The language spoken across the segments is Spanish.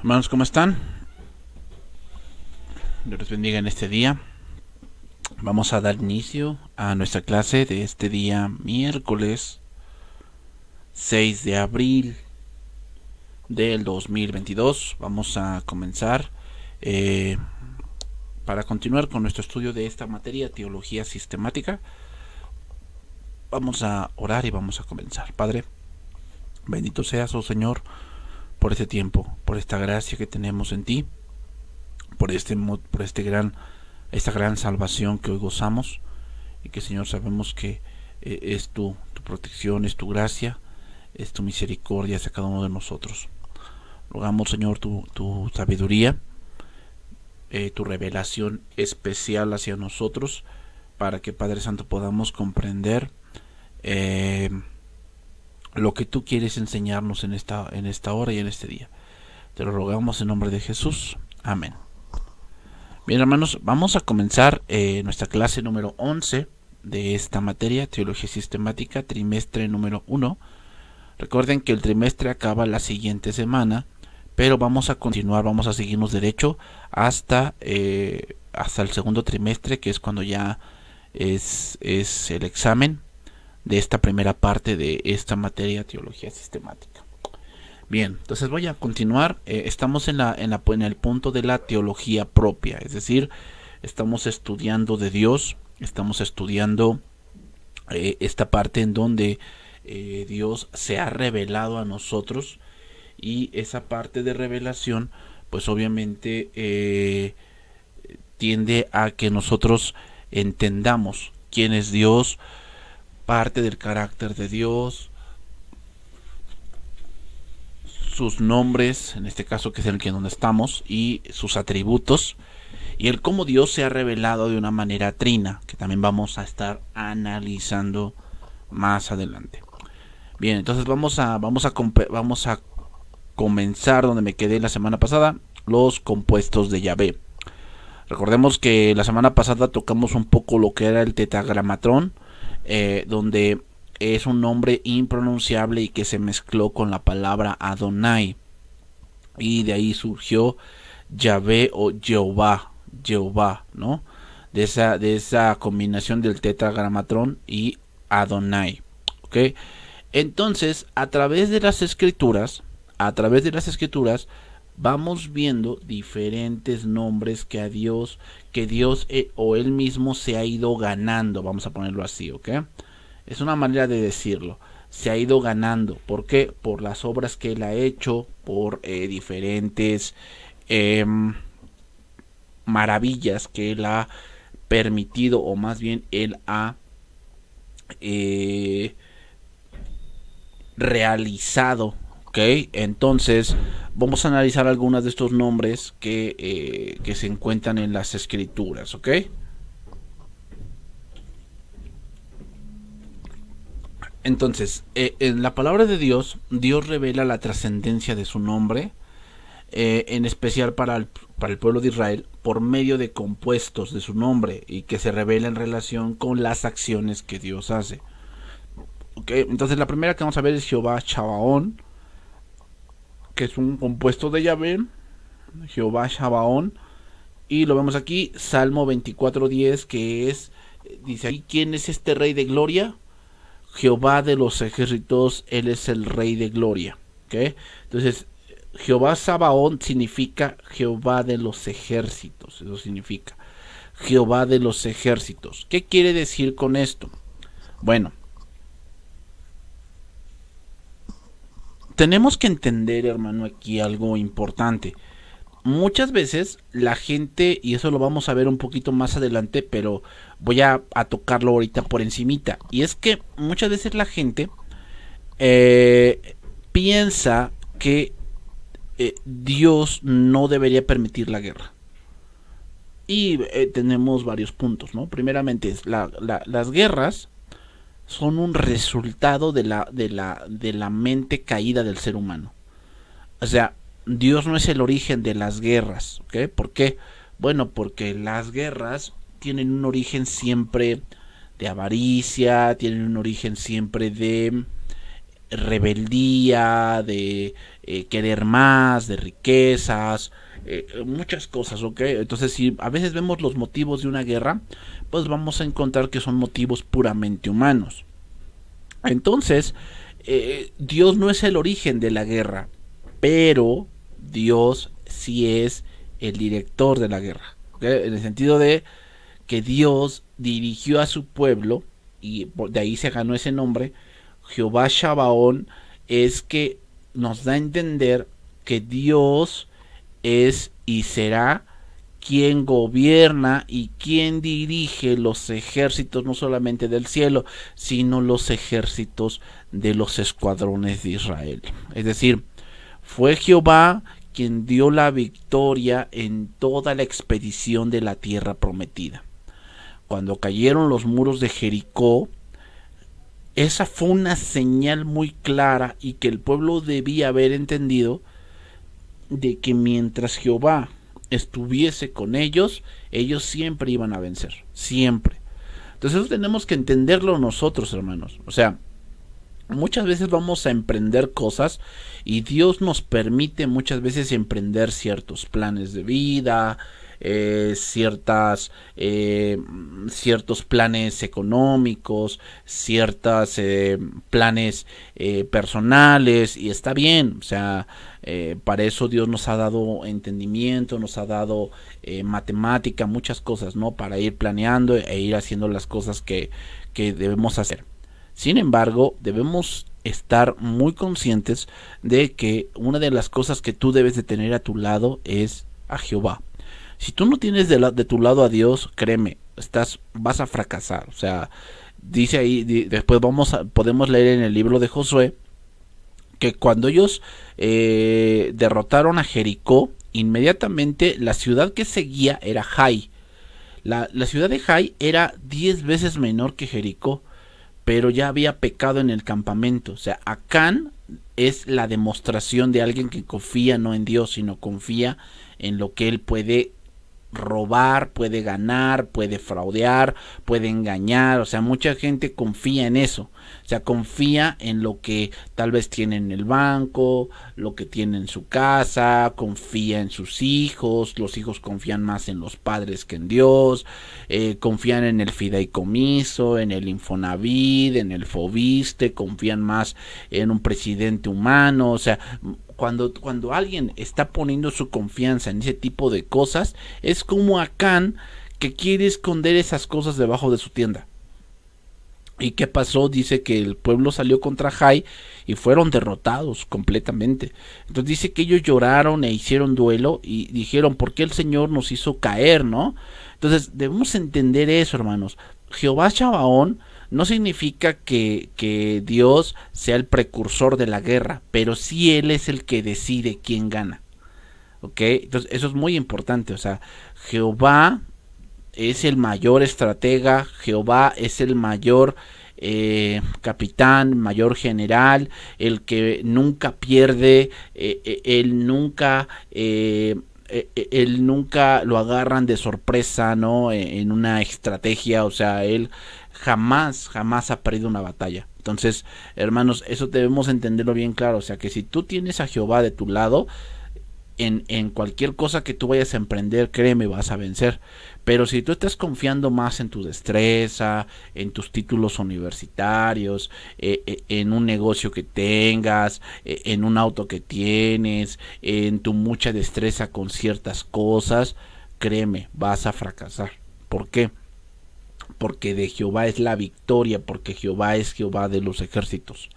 Hermanos, ¿cómo están? Dios les bendiga en este día. Vamos a dar inicio a nuestra clase de este día miércoles 6 de abril del 2022. Vamos a comenzar para continuar con nuestro estudio de esta materia, teología sistemática. Vamos a orar y vamos a comenzar. Padre, bendito seas, oh Señor, por este tiempo, por esta gracia que tenemos en ti, por esta gran salvación que hoy gozamos, y que, Señor, sabemos que es tu protección, es tu gracia, es tu misericordia hacia cada uno de nosotros. Rogamos, Señor, tu sabiduría, tu revelación especial hacia nosotros, para que, Padre Santo, podamos comprender lo que tú quieres enseñarnos en esta hora y en este día. Te lo rogamos en nombre de Jesús. Amén. Bien, hermanos, vamos a comenzar nuestra clase número 11 de esta materia, teología sistemática, trimestre número 1. Recuerden que el trimestre acaba la siguiente semana, pero vamos a continuar, vamos a seguirnos derecho hasta el segundo trimestre, que es cuando ya es el examen de esta primera parte de esta materia, teología sistemática. Bien, entonces voy a continuar. Estamos en el punto de la teología propia, es decir, estamos estudiando de Dios, estamos estudiando esta parte en donde Dios se ha revelado a nosotros, y esa parte de revelación, pues obviamente tiende a que nosotros entendamos quién es Dios, parte del carácter de Dios, sus nombres, en este caso que es el que donde estamos, y sus atributos, y el cómo Dios se ha revelado de una manera trina, que también vamos a estar analizando más adelante. Bien, entonces vamos a comenzar donde me quedé la semana pasada, los compuestos de Yahvé. Recordemos que la semana pasada tocamos un poco lo que era el tetragramatrón, donde es un nombre impronunciable y que se mezcló con la palabra Adonai, y de ahí surgió Yahvé o Jehová, ¿no? De esa combinación del tetragramatrón y Adonai, ¿ok? Entonces, a través de las escrituras, vamos viendo diferentes nombres que Dios o él mismo se ha ido ganando, vamos a ponerlo así, ¿ok? Es una manera de decirlo. Se ha ido ganando. ¿Por qué? Por las obras que él ha hecho, por diferentes maravillas que él ha permitido, o más bien él ha realizado. ¿Ok? Entonces vamos a analizar algunos de estos nombres que se encuentran en las escrituras. ¿Ok? Entonces, en la palabra de Dios, Dios revela la trascendencia de su nombre, en especial para el pueblo de Israel, por medio de compuestos de su nombre, y que se revela en relación con las acciones que Dios hace. Okay, entonces la primera que vamos a ver es Jehová Shabaón, que es un compuesto de Yahvé, Jehová Shabaón, y lo vemos aquí, Salmo 24:10, que dice ahí, ¿quién es este rey de gloria? Jehová de los ejércitos, él es el rey de gloria. ¿Okay? Entonces, Jehová Sabaón significa Jehová de los ejércitos. Eso significa Jehová de los ejércitos. ¿Qué quiere decir con esto? Bueno, tenemos que entender, hermano, aquí algo importante. Muchas veces la gente, y eso lo vamos a ver un poquito más adelante, pero voy a tocarlo ahorita por encimita, y es que muchas veces la gente piensa que Dios no debería permitir la guerra, y tenemos varios puntos, ¿no? Primeramente, las guerras son un resultado de la mente caída del ser humano. O sea, Dios no es el origen de las guerras, ¿ok? ¿Por qué? Bueno, porque las guerras tienen un origen siempre de avaricia, tienen un origen siempre de rebeldía, de querer más, de riquezas, muchas cosas, ¿ok? Entonces, si a veces vemos los motivos de una guerra, pues vamos a encontrar que son motivos puramente humanos. Entonces, Dios no es el origen de la guerra, pero Dios sí es el director de la guerra, ¿ok? En el sentido de que Dios dirigió a su pueblo, y de ahí se ganó ese nombre, Jehová Shabaón, es que nos da a entender que Dios es y será quien gobierna y quien dirige los ejércitos, no solamente del cielo, sino los ejércitos de los escuadrones de Israel. Es decir, fue Jehová quien dio la victoria en toda la expedición de la tierra prometida. Cuando cayeron los muros de Jericó, esa fue una señal muy clara y que el pueblo debía haber entendido, de que mientras Jehová estuviese con ellos, ellos siempre iban a vencer, siempre. Entonces eso tenemos que entenderlo nosotros, hermanos. O sea, muchas veces vamos a emprender cosas y Dios nos permite muchas veces emprender ciertos planes de vida, ciertos planes económicos, ciertos planes personales, y está bien. O sea, para eso Dios nos ha dado entendimiento, nos ha dado matemática, muchas cosas, ¿no? Para ir planeando e ir haciendo las cosas que debemos hacer. Sin embargo, debemos estar muy conscientes de que una de las cosas que tú debes de tener a tu lado es a Jehová. Si tú no tienes de tu lado a Dios, créeme, vas a fracasar. O sea, dice ahí, después podemos leer en el libro de Josué, que cuando ellos derrotaron a Jericó, inmediatamente la ciudad que seguía era Jai. La ciudad de Jai era 10 veces menor que Jericó, pero ya había pecado en el campamento. O sea, Acán es la demostración de alguien que confía no en Dios, sino confía en lo que él puede robar, puede ganar, puede fraudear, puede engañar. O sea, mucha gente confía en eso. O sea, confía en lo que tal vez tiene en el banco, lo que tiene en su casa, confía en sus hijos, los hijos confían más en los padres que en Dios, confían en el fideicomiso, en el Infonavit, en el Fobiste, confían más en un presidente humano. O sea, cuando alguien está poniendo su confianza en ese tipo de cosas, es como Acán, que quiere esconder esas cosas debajo de su tienda. ¿Y qué pasó? Dice que el pueblo salió contra Jai y fueron derrotados completamente. Entonces dice que ellos lloraron e hicieron duelo y dijeron, ¿por qué el Señor nos hizo caer, no? Entonces debemos entender eso, hermanos. Jehová Shabaón no significa que Dios sea el precursor de la guerra, pero sí Él es el que decide quién gana. ¿Ok? Entonces eso es muy importante. O sea, Jehová es el mayor estratega, Jehová es el mayor capitán, mayor general, el que nunca pierde, él nunca lo agarran de sorpresa, ¿no? En una estrategia. O sea, él jamás ha perdido una batalla. Entonces, hermanos, eso debemos entenderlo bien claro. O sea, que si tú tienes a Jehová de tu lado, en cualquier cosa que tú vayas a emprender, créeme, vas a vencer. Pero si tú estás confiando más en tu destreza, en tus títulos universitarios, en un negocio que tengas, en un auto que tienes, en tu mucha destreza con ciertas cosas, créeme, vas a fracasar. ¿Por qué? Porque de Jehová es la victoria, porque Jehová es Jehová de los ejércitos.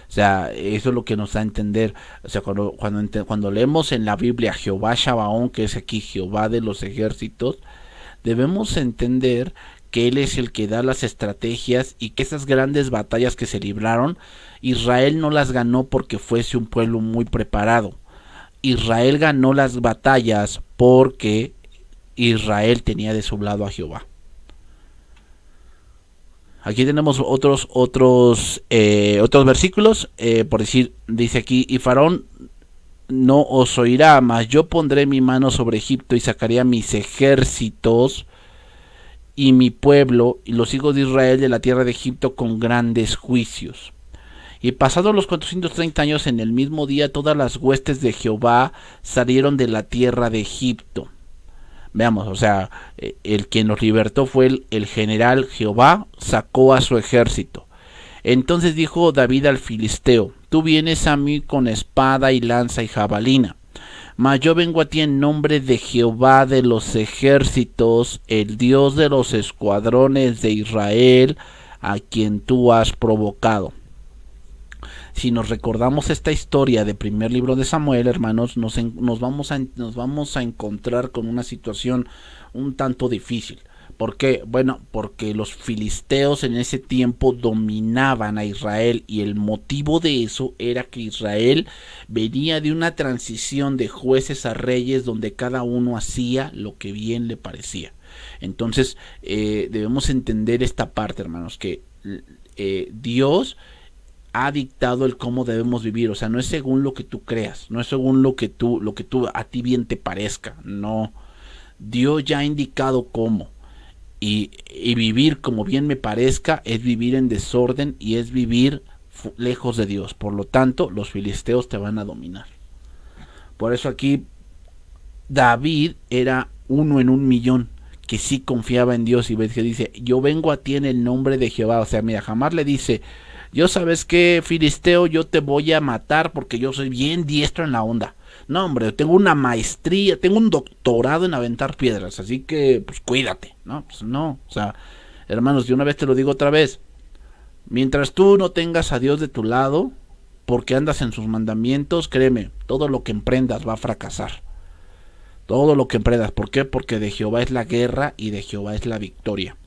O sea, eso es lo que nos da a entender. O sea, cuando leemos en la Biblia Jehová Shabaón, que es aquí Jehová de los ejércitos, debemos entender que Él es el que da las estrategias, y que esas grandes batallas que se libraron, Israel no las ganó porque fuese un pueblo muy preparado. Israel ganó las batallas porque Israel tenía de su lado a Jehová. Aquí tenemos otros versículos, por decir, dice aquí, y Faraón no os oirá, mas yo pondré mi mano sobre Egipto y sacaré a mis ejércitos y mi pueblo y los hijos de Israel de la tierra de Egipto con grandes juicios. Y pasados los 430 años, en el mismo día, todas las huestes de Jehová salieron de la tierra de Egipto. Veamos, o sea, el quien los libertó fue el general Jehová, sacó a su ejército. Entonces dijo David al filisteo: tú vienes a mí con espada y lanza y jabalina, mas yo vengo a ti en nombre de Jehová de los ejércitos, el Dios de los escuadrones de Israel, a quien tú has provocado. Si nos recordamos esta historia de primer libro de Samuel, hermanos, nos vamos a encontrar con una situación un tanto difícil. ¿Por qué? Bueno, porque los filisteos en ese tiempo dominaban a Israel, y el motivo de eso era que Israel venía de una transición de jueces a reyes donde cada uno hacía lo que bien le parecía. Entonces debemos entender esta parte, hermanos, que Dios ha dictado el cómo debemos vivir. O sea, no es según lo que tú creas, no es según lo que tú a ti bien te parezca. No, Dios ya ha indicado cómo. Y vivir como bien me parezca es vivir en desorden y es vivir lejos de Dios. Por lo tanto, los filisteos te van a dominar. Por eso aquí David era uno en 1,000,000 que sí confiaba en Dios, y ves que dice: yo vengo a ti en el nombre de Jehová. O sea, mira, jamás le dice: yo, sabes qué, filisteo, yo te voy a matar porque yo soy bien diestro en la onda. No, hombre, tengo una maestría, tengo un doctorado en aventar piedras, así que pues cuídate. No, pues no. O sea, hermanos, yo una vez te lo digo otra vez: mientras tú no tengas a Dios de tu lado, porque andas en sus mandamientos, créeme, todo lo que emprendas va a fracasar. Todo lo que emprendas. ¿Por qué? Porque de Jehová es la guerra y de Jehová es la victoria.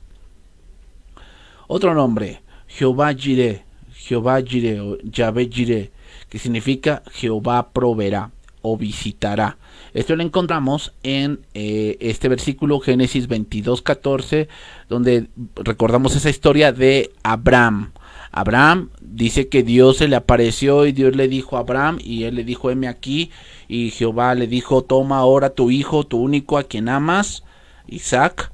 Otro nombre: Jehová Jireh. Jehová Jireh o Yahvé Jireh, que significa Jehová proveerá o visitará. Esto lo encontramos en este versículo, Génesis 22:14, donde recordamos esa historia de Abraham. Abraham dice que Dios se le apareció y Dios le dijo a Abraham, y él le dijo: heme aquí. Y Jehová le dijo: toma ahora tu hijo, tu único, a quien amas, Isaac,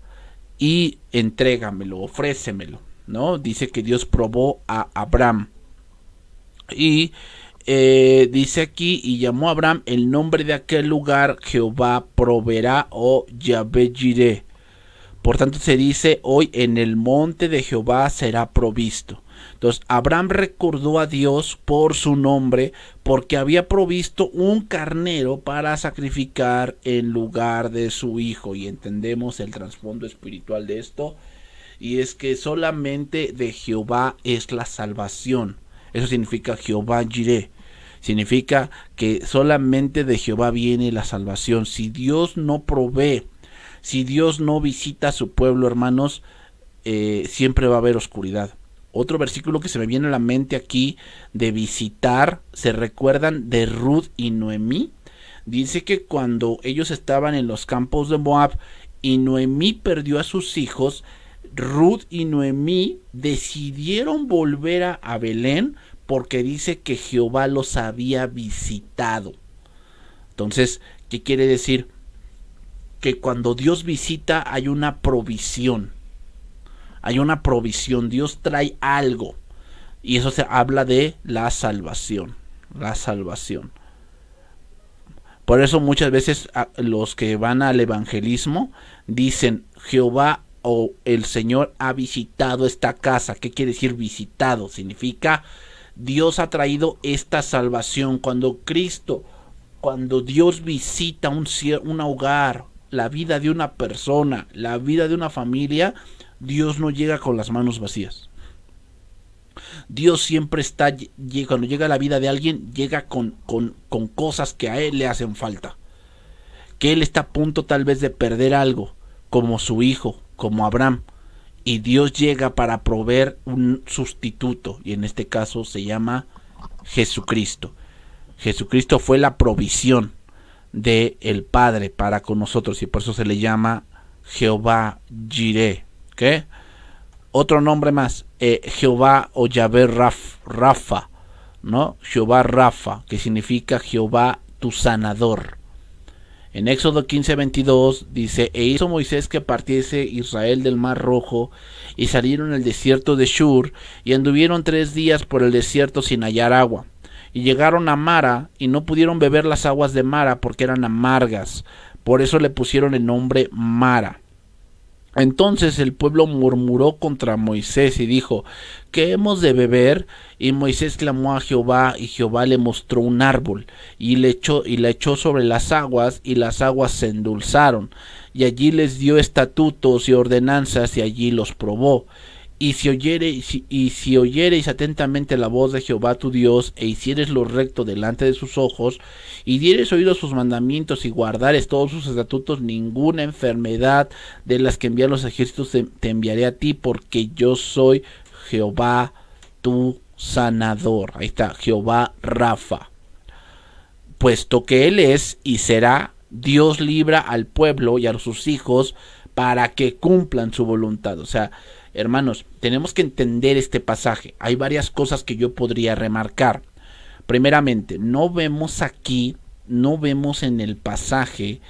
y entrégamelo, ofrécemelo, ¿no? Dice que Dios probó a Abraham. Y dice aquí: y llamó a Abraham el nombre de aquel lugar Jehová proveerá o Yahvé Jireh. Por tanto se dice hoy: en el monte de Jehová será provisto. Entonces Abraham recordó a Dios por su nombre, porque había provisto un carnero para sacrificar en lugar de su hijo. Y entendemos el trasfondo espiritual de esto, y es que solamente de Jehová es la salvación. Eso significa Jehová Jireh. Significa que solamente de Jehová viene la salvación. Si Dios no provee, si Dios no visita a su pueblo, hermanos, siempre va a haber oscuridad. Otro versículo que se me viene a la mente aquí de visitar, ¿se recuerdan de Ruth y Noemí? Dice que cuando ellos estaban en los campos de Moab y Noemí perdió a sus hijos, Ruth y Noemí decidieron volver a Belén, porque dice que Jehová los había visitado. Entonces, ¿qué quiere decir? Que cuando Dios visita hay una provisión. Hay una provisión. Dios trae algo. Y eso se habla de la salvación. La salvación. Por eso muchas veces los que van al evangelismo dicen: Jehová o el Señor ha visitado esta casa. ¿Qué quiere decir visitado? Significa Dios ha traído esta salvación. Cuando Dios visita un hogar, la vida de una persona, la vida de una familia, Dios no llega con las manos vacías. Dios siempre está, cuando llega a la vida de alguien, llega con cosas que a él le hacen falta. Que él está a punto tal vez de perder algo, como su hijo, como Abraham. Y Dios llega para proveer un sustituto, y en este caso se llama Jesucristo. Jesucristo fue la provisión del Padre para con nosotros, y por eso se le llama Jehová Jireh. ¿Qué? Otro nombre más, Jehová o Yahvé Rafa, ¿no? Jehová Rafa, que significa Jehová tu sanador. En Éxodo 15:22 dice: E hizo Moisés que partiese Israel del mar Rojo, y salieron al desierto de Shur, y anduvieron 3 días por el desierto sin hallar agua. Y llegaron a Mara, y no pudieron beber las aguas de Mara porque eran amargas. Por eso le pusieron el nombre Mara. Entonces el pueblo murmuró contra Moisés y dijo: ¿Qué hemos de beber? Y Moisés clamó a Jehová, y Jehová le mostró un árbol, y la echó sobre las aguas, y las aguas se endulzaron. Y allí les dio estatutos y ordenanzas, y allí los probó. Y si oyereis atentamente la voz de Jehová tu Dios, e hicieres lo recto delante de sus ojos, y dieres oído a sus mandamientos, y guardares todos sus estatutos, ninguna enfermedad de las que envían los ejércitos te enviaré a ti, porque yo soy Jehová tu sanador. Ahí está, Jehová Rafa. Puesto que Él es y será, Dios libra al pueblo y a sus hijos para que cumplan su voluntad. O sea, hermanos, tenemos que entender este pasaje. Hay varias cosas que yo podría remarcar. Primeramente, no vemos en el pasaje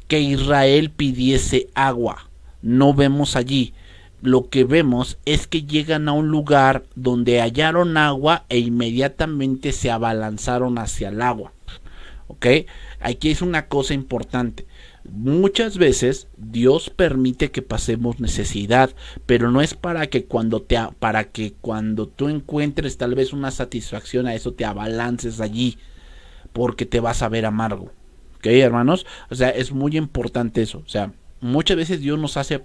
que Israel pidiese agua. No vemos allí. Lo que vemos es que llegan a un lugar donde hallaron agua e inmediatamente se abalanzaron hacia el agua. ¿Ok? Aquí es una cosa importante. Muchas veces Dios permite que pasemos necesidad, pero no es para que cuando tú encuentres tal vez una satisfacción a eso te abalances allí, porque te vas a ver amargo. ¿Ok, hermanos? O sea, es muy importante eso. O sea, muchas veces Dios nos hace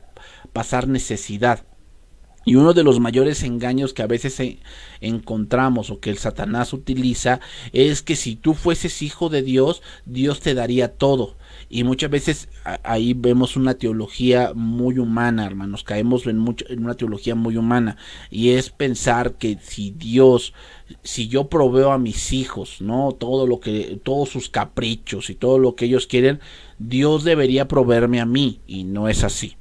pasar necesidad. Y uno de los mayores engaños que a veces encontramos o que el Satanás utiliza es que si tú fueses hijo de Dios, Dios te daría todo. Y muchas veces ahí vemos una teología muy humana, hermanos. Caemos en una teología muy humana. Y es pensar que si yo proveo a mis hijos, ¿no? Todos sus caprichos y todo lo que ellos quieren, Dios debería proveerme a mí. Y no es así.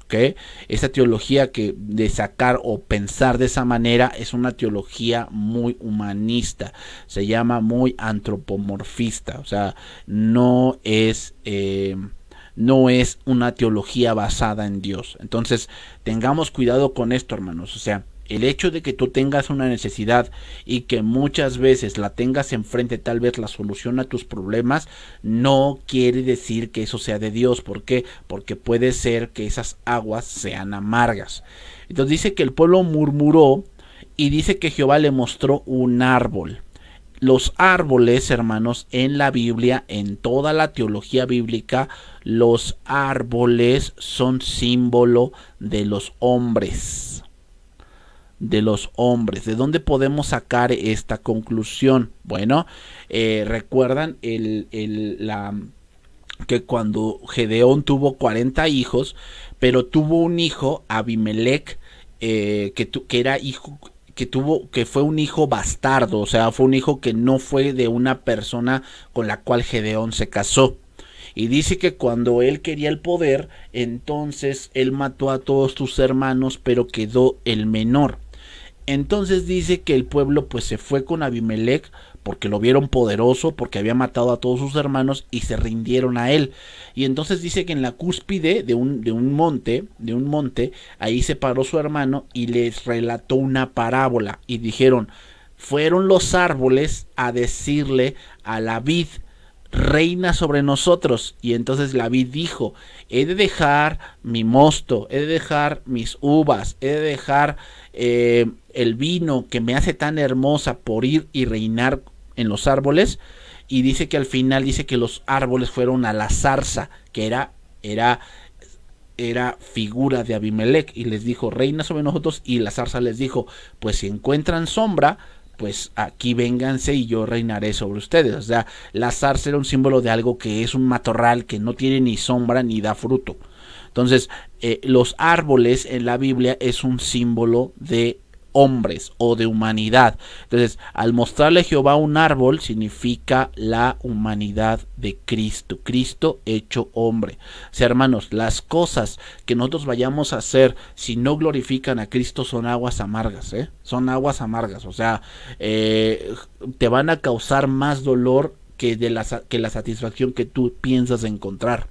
¿Okay? Esa teología de sacar o pensar de esa manera es una teología muy humanista, se llama muy antropomorfista, o sea, no es una teología basada en Dios. Entonces, tengamos cuidado con esto, hermanos. O sea, el hecho de que tú tengas una necesidad y que muchas veces la tengas enfrente, tal vez la solución a tus problemas, no quiere decir que eso sea de Dios. ¿Por qué? Porque puede ser que esas aguas sean amargas. Entonces dice que el pueblo murmuró y dice que Jehová le mostró un árbol. Los árboles, hermanos, en la Biblia, en toda la teología bíblica, los árboles son símbolo de los hombres. ¿De dónde podemos sacar esta conclusión? Bueno, recuerdan que cuando Gedeón tuvo 40 hijos, pero tuvo un hijo, Abimelech, que fue un hijo bastardo, o sea, fue un hijo que no fue de una persona con la cual Gedeón se casó. Y dice que cuando él quería el poder, entonces él mató a todos sus hermanos, pero quedó el menor. Entonces dice que el pueblo pues se fue con Abimelech porque lo vieron poderoso, porque había matado a todos sus hermanos y se rindieron a él. Y entonces dice que en la cúspide de un monte, ahí se paró su hermano y les relató una parábola y dijeron: fueron los árboles a decirle a la vid: reina sobre nosotros. Y entonces la vid dijo: he de dejar mi mosto, he de dejar mis uvas, he de dejar el vino que me hace tan hermosa por ir y reinar en los árboles. Y dice que al final dice que los árboles fueron a la zarza, que era figura de Abimelech, y les dijo: reina sobre nosotros. Y la zarza les dijo: pues si encuentran sombra, pues aquí vénganse y yo reinaré sobre ustedes. O sea, la zarza era un símbolo de algo que es un matorral que no tiene ni sombra ni da fruto. Entonces, los árboles en la Biblia es un símbolo de hombres o de humanidad. Entonces, al mostrarle a Jehová un árbol, significa la humanidad de Cristo, Cristo hecho hombre. O sea, hermanos, las cosas que nosotros vayamos a hacer si no glorifican a Cristo son aguas amargas, son aguas amargas. O sea, te van a causar más dolor que la satisfacción que tú piensas encontrar.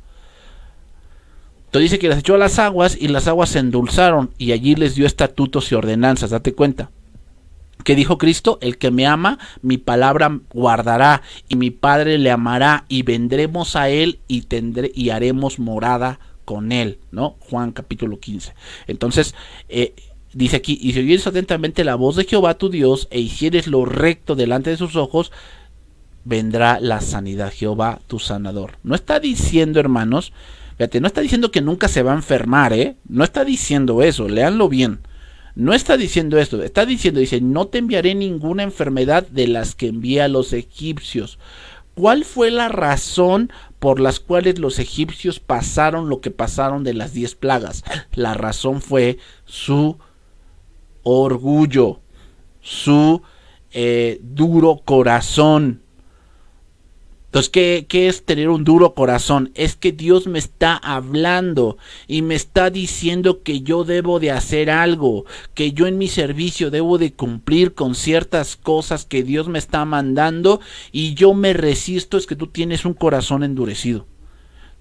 Entonces dice que las echó a las aguas y las aguas se endulzaron y allí les dio estatutos y ordenanzas. Date cuenta. ¿Qué dijo Cristo? El que me ama, mi palabra guardará, y mi Padre le amará, y vendremos a él y haremos morada con él, ¿no? Juan capítulo 15. Entonces, dice aquí, y si oyeres atentamente la voz de Jehová tu Dios, e hicieres lo recto delante de sus ojos, vendrá la sanidad, Jehová tu sanador. No está diciendo, hermanos, fíjate, no está diciendo que nunca se va a enfermar, no está diciendo eso, léanlo bien. No está diciendo esto, está diciendo, dice, no te enviaré ninguna enfermedad de las que envié a los egipcios. ¿Cuál fue la razón por las cuales los egipcios pasaron lo que pasaron de las 10 plagas? La razón fue su orgullo, su duro corazón. Entonces, ¿qué es tener un duro corazón? Es que Dios me está hablando y me está diciendo que yo debo de hacer algo, que yo en mi servicio debo de cumplir con ciertas cosas que Dios me está mandando y yo me resisto. Es que tú tienes un corazón endurecido.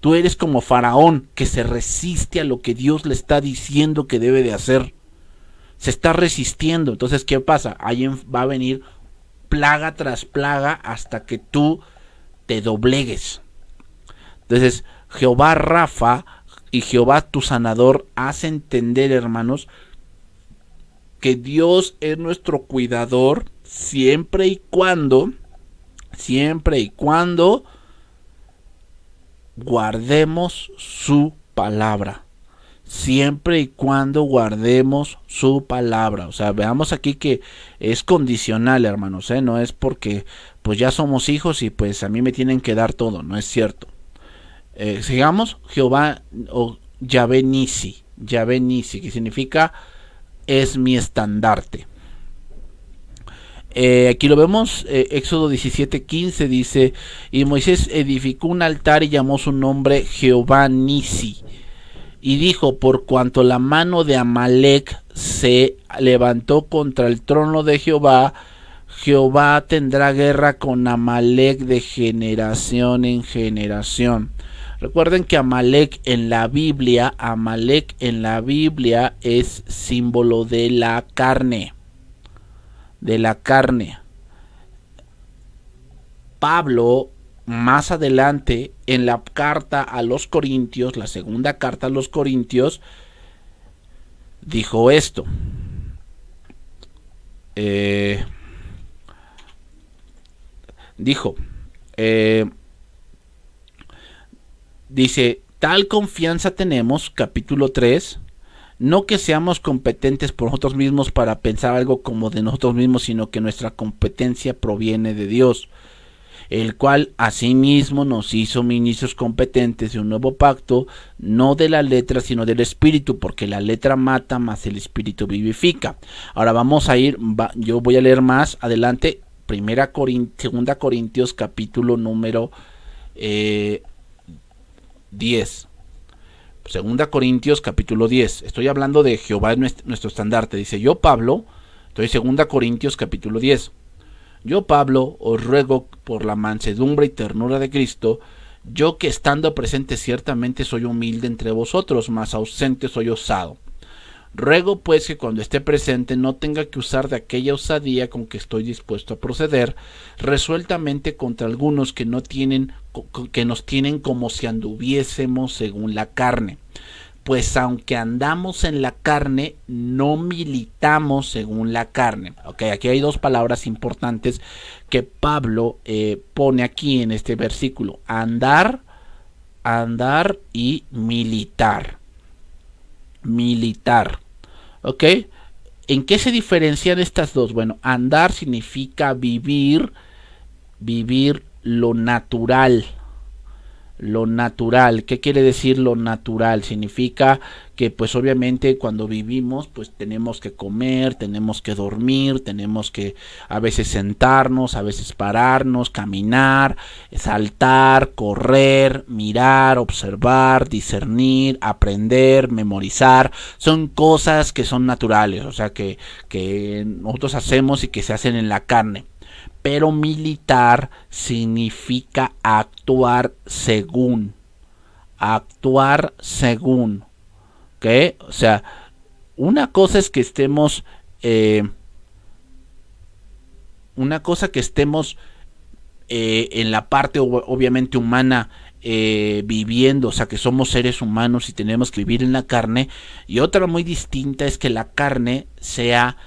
Tú eres como Faraón, que se resiste a lo que Dios le está diciendo que debe de hacer. Se está resistiendo. Entonces, ¿qué pasa? Ahí va a venir plaga tras plaga hasta que tú te doblegues. Entonces, Jehová Rafa y Jehová tu sanador hace entender, hermanos, que Dios es nuestro cuidador siempre y cuando guardemos su palabra. Siempre y cuando guardemos su palabra. O sea, veamos aquí que es condicional, hermanos, no es porque pues ya somos hijos y pues a mí me tienen que dar todo, no es cierto. Sigamos, Jehová o Yahvé Nisi, que significa es mi estandarte. Aquí lo vemos, Éxodo 17:15 dice, y Moisés edificó un altar y llamó su nombre Jehová Nisi. Y dijo, por cuanto la mano de Amalec se levantó contra el trono de Jehová, Jehová tendrá guerra con Amalec de generación en generación. Recuerden que Amalec en la Biblia es símbolo de la carne. Pablo, más adelante, en la carta a los Corintios, la segunda carta a los Corintios, dijo esto. Dice, tal confianza tenemos, capítulo 3, no que seamos competentes por nosotros mismos para pensar algo como de nosotros mismos, sino que nuestra competencia proviene de Dios, el cual asimismo nos hizo ministros competentes de un nuevo pacto, no de la letra, sino del espíritu, porque la letra mata, mas el espíritu vivifica. Ahora vamos a ir, yo voy a leer más adelante, 2 Corintios capítulo número 10. 2 Corintios capítulo 10. Estoy hablando de Jehová nuestro estandarte. Dice, yo Pablo, estoy 2 Corintios capítulo 10. Yo Pablo os ruego por la mansedumbre y ternura de Cristo, yo que estando presente ciertamente soy humilde entre vosotros, mas ausente soy osado. Ruego pues que cuando esté presente no tenga que usar de aquella osadía con que estoy dispuesto a proceder resueltamente contra algunos que nos tienen como si anduviésemos según la carne. Pues aunque andamos en la carne, no militamos según la carne. Aquí hay dos palabras importantes que Pablo pone aquí en este versículo. Andar y militar. ¿En qué se diferencian estas dos? Bueno, andar significa vivir lo natural. ¿Qué quiere decir lo natural? Significa que pues obviamente cuando vivimos pues tenemos que comer, tenemos que dormir, tenemos que a veces sentarnos, a veces pararnos, caminar, saltar, correr, mirar, observar, discernir, aprender, memorizar. Son cosas que son naturales, o sea que nosotros hacemos y que se hacen en la carne. pero militar significa actuar según. Actuar según. ¿Ok? O sea, una cosa es que estemos... en la parte obviamente humana, viviendo, o sea que somos seres humanos y tenemos que vivir en la carne, y otra muy distinta es que la carne sea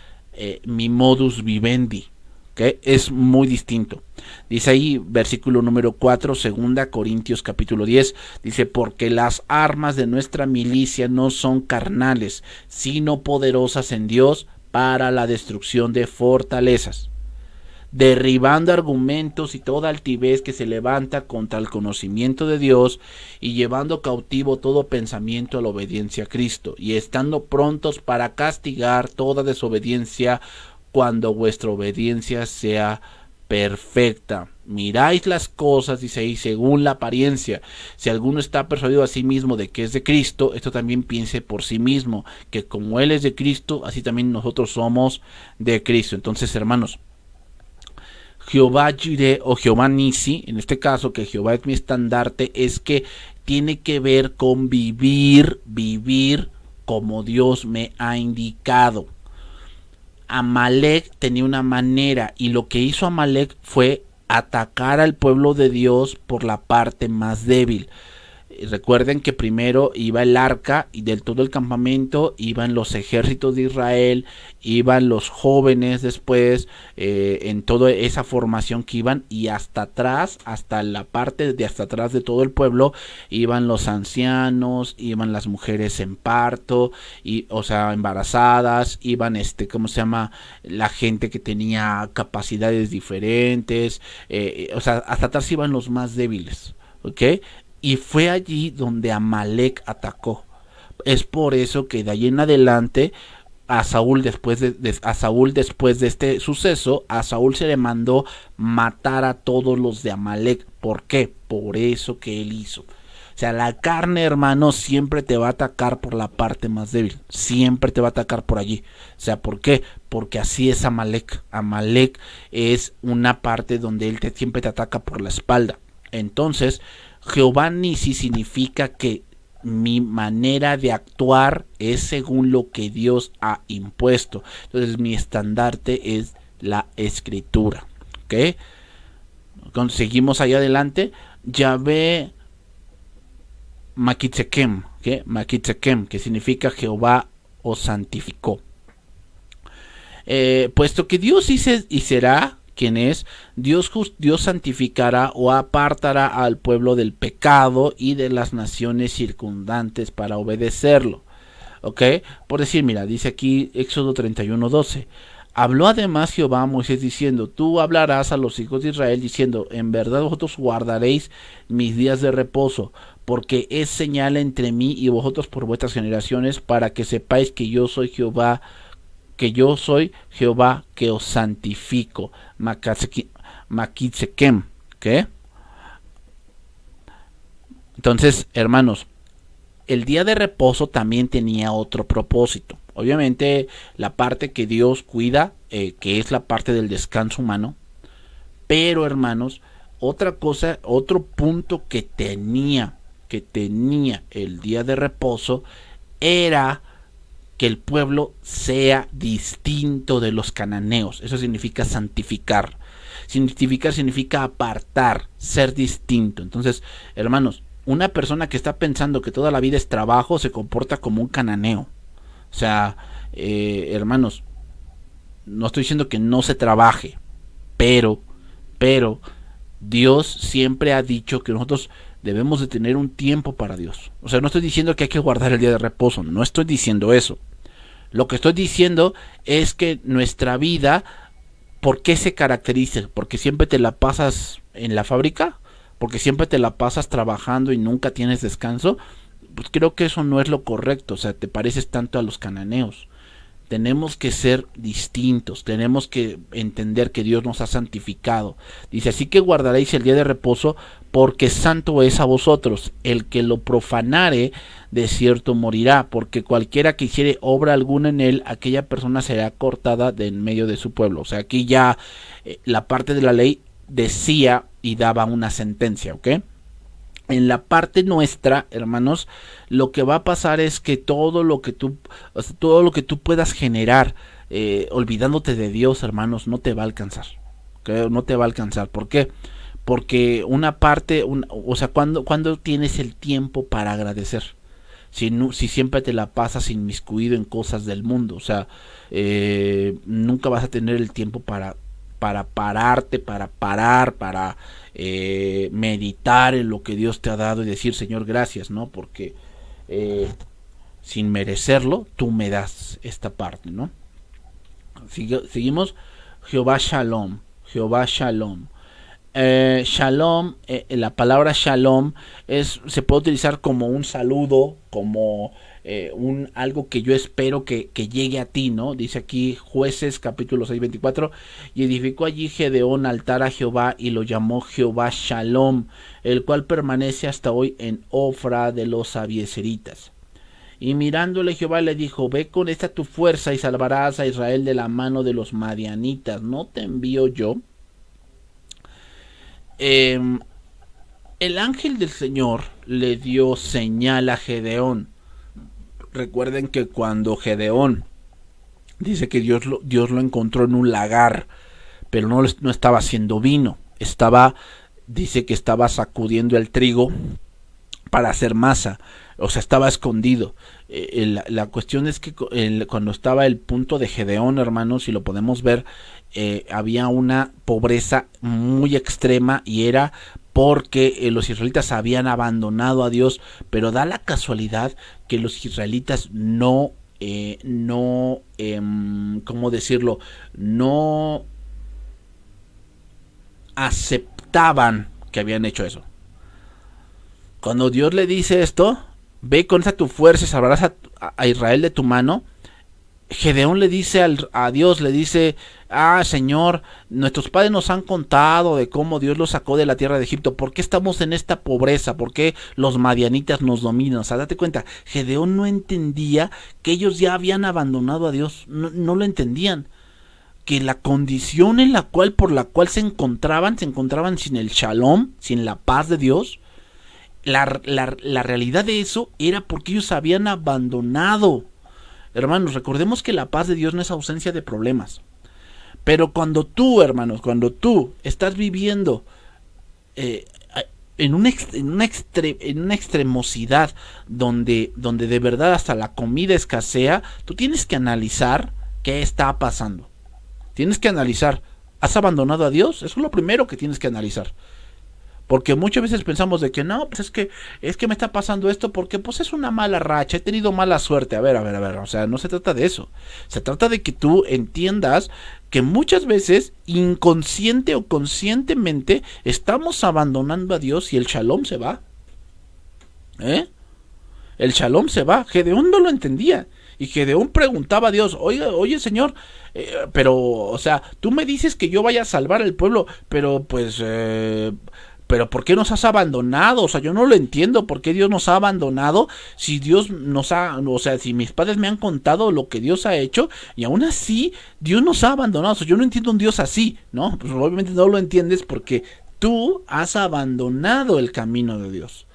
mi modus vivendi, ¿okay? Es muy distinto. Dice ahí versículo número 4, 2 Corintios capítulo 10, dice: porque las armas de nuestra milicia no son carnales, sino poderosas en Dios para la destrucción de fortalezas, derribando argumentos y toda altivez que se levanta contra el conocimiento de Dios, y llevando cautivo todo pensamiento a la obediencia a Cristo, y estando prontos para castigar toda desobediencia cuando vuestra obediencia sea perfecta. Miráis las cosas, dice ahí, según la apariencia. Si alguno está persuadido a sí mismo de que es de Cristo, esto también piense por sí mismo, que como Él es de Cristo, así también nosotros somos de Cristo. Entonces, hermanos, Jehová Jireh o Jehová Nisi, en este caso que Jehová es mi estandarte, es que tiene que ver con vivir como Dios me ha indicado. Amalek tenía una manera, y lo que hizo Amalek fue atacar al pueblo de Dios por la parte más débil. Recuerden que primero iba el arca, y del todo el campamento iban los ejércitos de Israel, iban los jóvenes después, en toda esa formación que iban, y hasta atrás, hasta la parte de hasta atrás de todo el pueblo, iban los ancianos, iban las mujeres en parto, y, o sea, embarazadas, iban ¿cómo se llama? La gente que tenía capacidades diferentes, o sea, hasta atrás iban los más débiles, ¿ok? Y fue allí donde Amalek atacó. Es por eso que de ahí en adelante a Saúl después de este suceso, a Saúl se le mandó matar a todos los de Amalek. ¿Por qué? Por eso que él hizo. O sea, la carne, hermano, siempre te va a atacar por la parte más débil. Siempre te va a atacar por allí. O sea, ¿por qué? Porque así es Amalek. Amalek es una parte donde él siempre te ataca por la espalda. Entonces, Jehová Nisi significa que mi manera de actuar es según lo que Dios ha impuesto. Entonces mi estandarte es la escritura. ¿Ok? Seguimos ahí adelante. Yahvé Makitzekem, ¿okay? Makitzekem, que significa Jehová os santificó. Puesto que Dios dice y será quien es, Dios santificará o apartará al pueblo del pecado y de las naciones circundantes para obedecerlo. ¿Ok? Por decir, mira, dice aquí Éxodo 31:12. Habló además Jehová a Moisés diciendo: tú hablarás a los hijos de Israel diciendo: en verdad vosotros guardaréis mis días de reposo, porque es señal entre mí y vosotros por vuestras generaciones, para que sepáis que yo soy Jehová, que os santifico. Makitzekem, ¿qué? Entonces, hermanos, el día de reposo también tenía otro propósito. Obviamente, la parte que Dios cuida, que es la parte del descanso humano. Pero, hermanos, otra cosa, otro punto que tenía el día de reposo era que el pueblo sea distinto de los cananeos. Eso significa santificar. Santificar significa apartar, ser distinto. Entonces, hermanos, una persona que está pensando que toda la vida es trabajo se comporta como un cananeo. O sea, hermanos, no estoy diciendo que no se trabaje, pero Dios siempre ha dicho que nosotros debemos de tener un tiempo para Dios. O sea, no estoy diciendo que hay que guardar el día de reposo, no estoy diciendo eso. Lo que estoy diciendo es que nuestra vida, ¿por qué se caracteriza? Porque siempre te la pasas en la fábrica, porque siempre te la pasas trabajando y nunca tienes descanso. Pues creo que eso no es lo correcto. O sea, te pareces tanto a los cananeos. Tenemos que ser distintos, tenemos que entender que Dios nos ha santificado. Dice: así que guardaréis el día de reposo porque santo es a vosotros. El que lo profanare, de cierto morirá, porque cualquiera que hiciere obra alguna en él, aquella persona será cortada de en medio de su pueblo. O sea, aquí ya la parte de la ley decía y daba una sentencia, ¿ok? En la parte nuestra, hermanos, lo que va a pasar es que todo lo que tú puedas generar, olvidándote de Dios, hermanos, no te va a alcanzar. ¿Okay? No te va a alcanzar. ¿Por qué? Porque una parte, o sea, cuando tienes el tiempo para agradecer. Si siempre te la pasas inmiscuido en cosas del mundo, o sea, nunca vas a tener el tiempo para pararte, para parar, para meditar en lo que Dios te ha dado y decir, Señor, gracias, ¿no? Porque sin merecerlo, tú me das esta parte, ¿no? Seguimos, Jehová Shalom, Jehová Shalom. Shalom, la palabra Shalom se puede utilizar como un saludo, como algo que yo espero que llegue a ti, ¿no? Dice aquí Jueces capítulo 6, 24, y edificó allí Gedeón altar a Jehová y lo llamó Jehová Shalom, el cual permanece hasta hoy en Ofra de los Abiezeritas. Y mirándole Jehová le dijo, ve con esta tu fuerza y salvarás a Israel de la mano de los madianitas, ¿no te envío yo? El ángel del Señor le dio señal a Gedeón. Recuerden que cuando Gedeón dice que Dios lo encontró en un lagar, pero no estaba haciendo vino, dice que estaba sacudiendo el trigo para hacer masa, o sea, estaba escondido. La cuestión es que cuando estaba el punto de Gedeón, hermanos, si lo podemos ver, había una pobreza muy extrema y era porque los israelitas habían abandonado a Dios, pero da la casualidad que los israelitas ¿cómo decirlo? No aceptaban que habían hecho eso. Cuando Dios le dice esto, ve con esa tu fuerza y salvarás a Israel de tu mano, Gedeón le dice a Dios, le dice, Señor, nuestros padres nos han contado de cómo Dios los sacó de la tierra de Egipto, ¿por qué estamos en esta pobreza? ¿Por qué los madianitas nos dominan? O sea, date cuenta, Gedeón no entendía que ellos ya habían abandonado a Dios, no lo entendían, que la condición por la cual se encontraban sin el shalom, sin la paz de Dios. La realidad de eso era porque ellos habían abandonado. Hermanos, recordemos que la paz de Dios no es ausencia de problemas. Pero cuando tú estás viviendo en una extremosidad donde de verdad hasta la comida escasea, tú tienes que analizar qué está pasando. Tienes que analizar, ¿has abandonado a Dios? Eso es lo primero que tienes que analizar. Porque muchas veces pensamos de que no, pues es que me está pasando esto porque pues es una mala racha, he tenido mala suerte. A ver, o sea, no se trata de eso. Se trata de que tú entiendas que muchas veces, inconsciente o conscientemente, estamos abandonando a Dios y el shalom se va. El shalom se va. Gedeón no lo entendía. Y Gedeón preguntaba a Dios, oye Señor, pero, o sea, tú me dices que yo vaya a salvar al pueblo, pero pues... pero ¿por qué nos has abandonado? O sea, yo no lo entiendo. ¿Por qué Dios nos ha abandonado? Si Dios si mis padres me han contado lo que Dios ha hecho y aún así Dios nos ha abandonado. O sea, yo no entiendo un Dios así, ¿no? Pues obviamente no lo entiendes porque tú has abandonado el camino de Dios.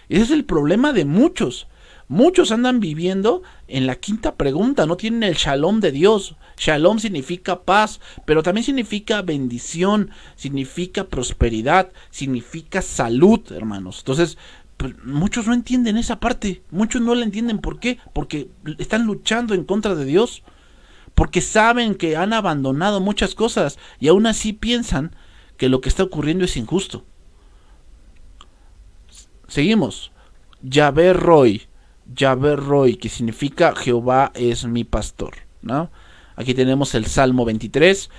Ese es el problema de muchos. Muchos andan viviendo en la quinta pregunta, no tienen el shalom de Dios. Shalom significa paz, pero también significa bendición, significa prosperidad, significa salud, hermanos. Entonces, pues, muchos no entienden esa parte, muchos no la entienden. ¿Por qué? Porque están luchando en contra de Dios, porque saben que han abandonado muchas cosas y aún así piensan que lo que está ocurriendo es injusto. Seguimos. Yahvé Roy, que significa Jehová es mi pastor, ¿no? Aquí tenemos el Salmo 23,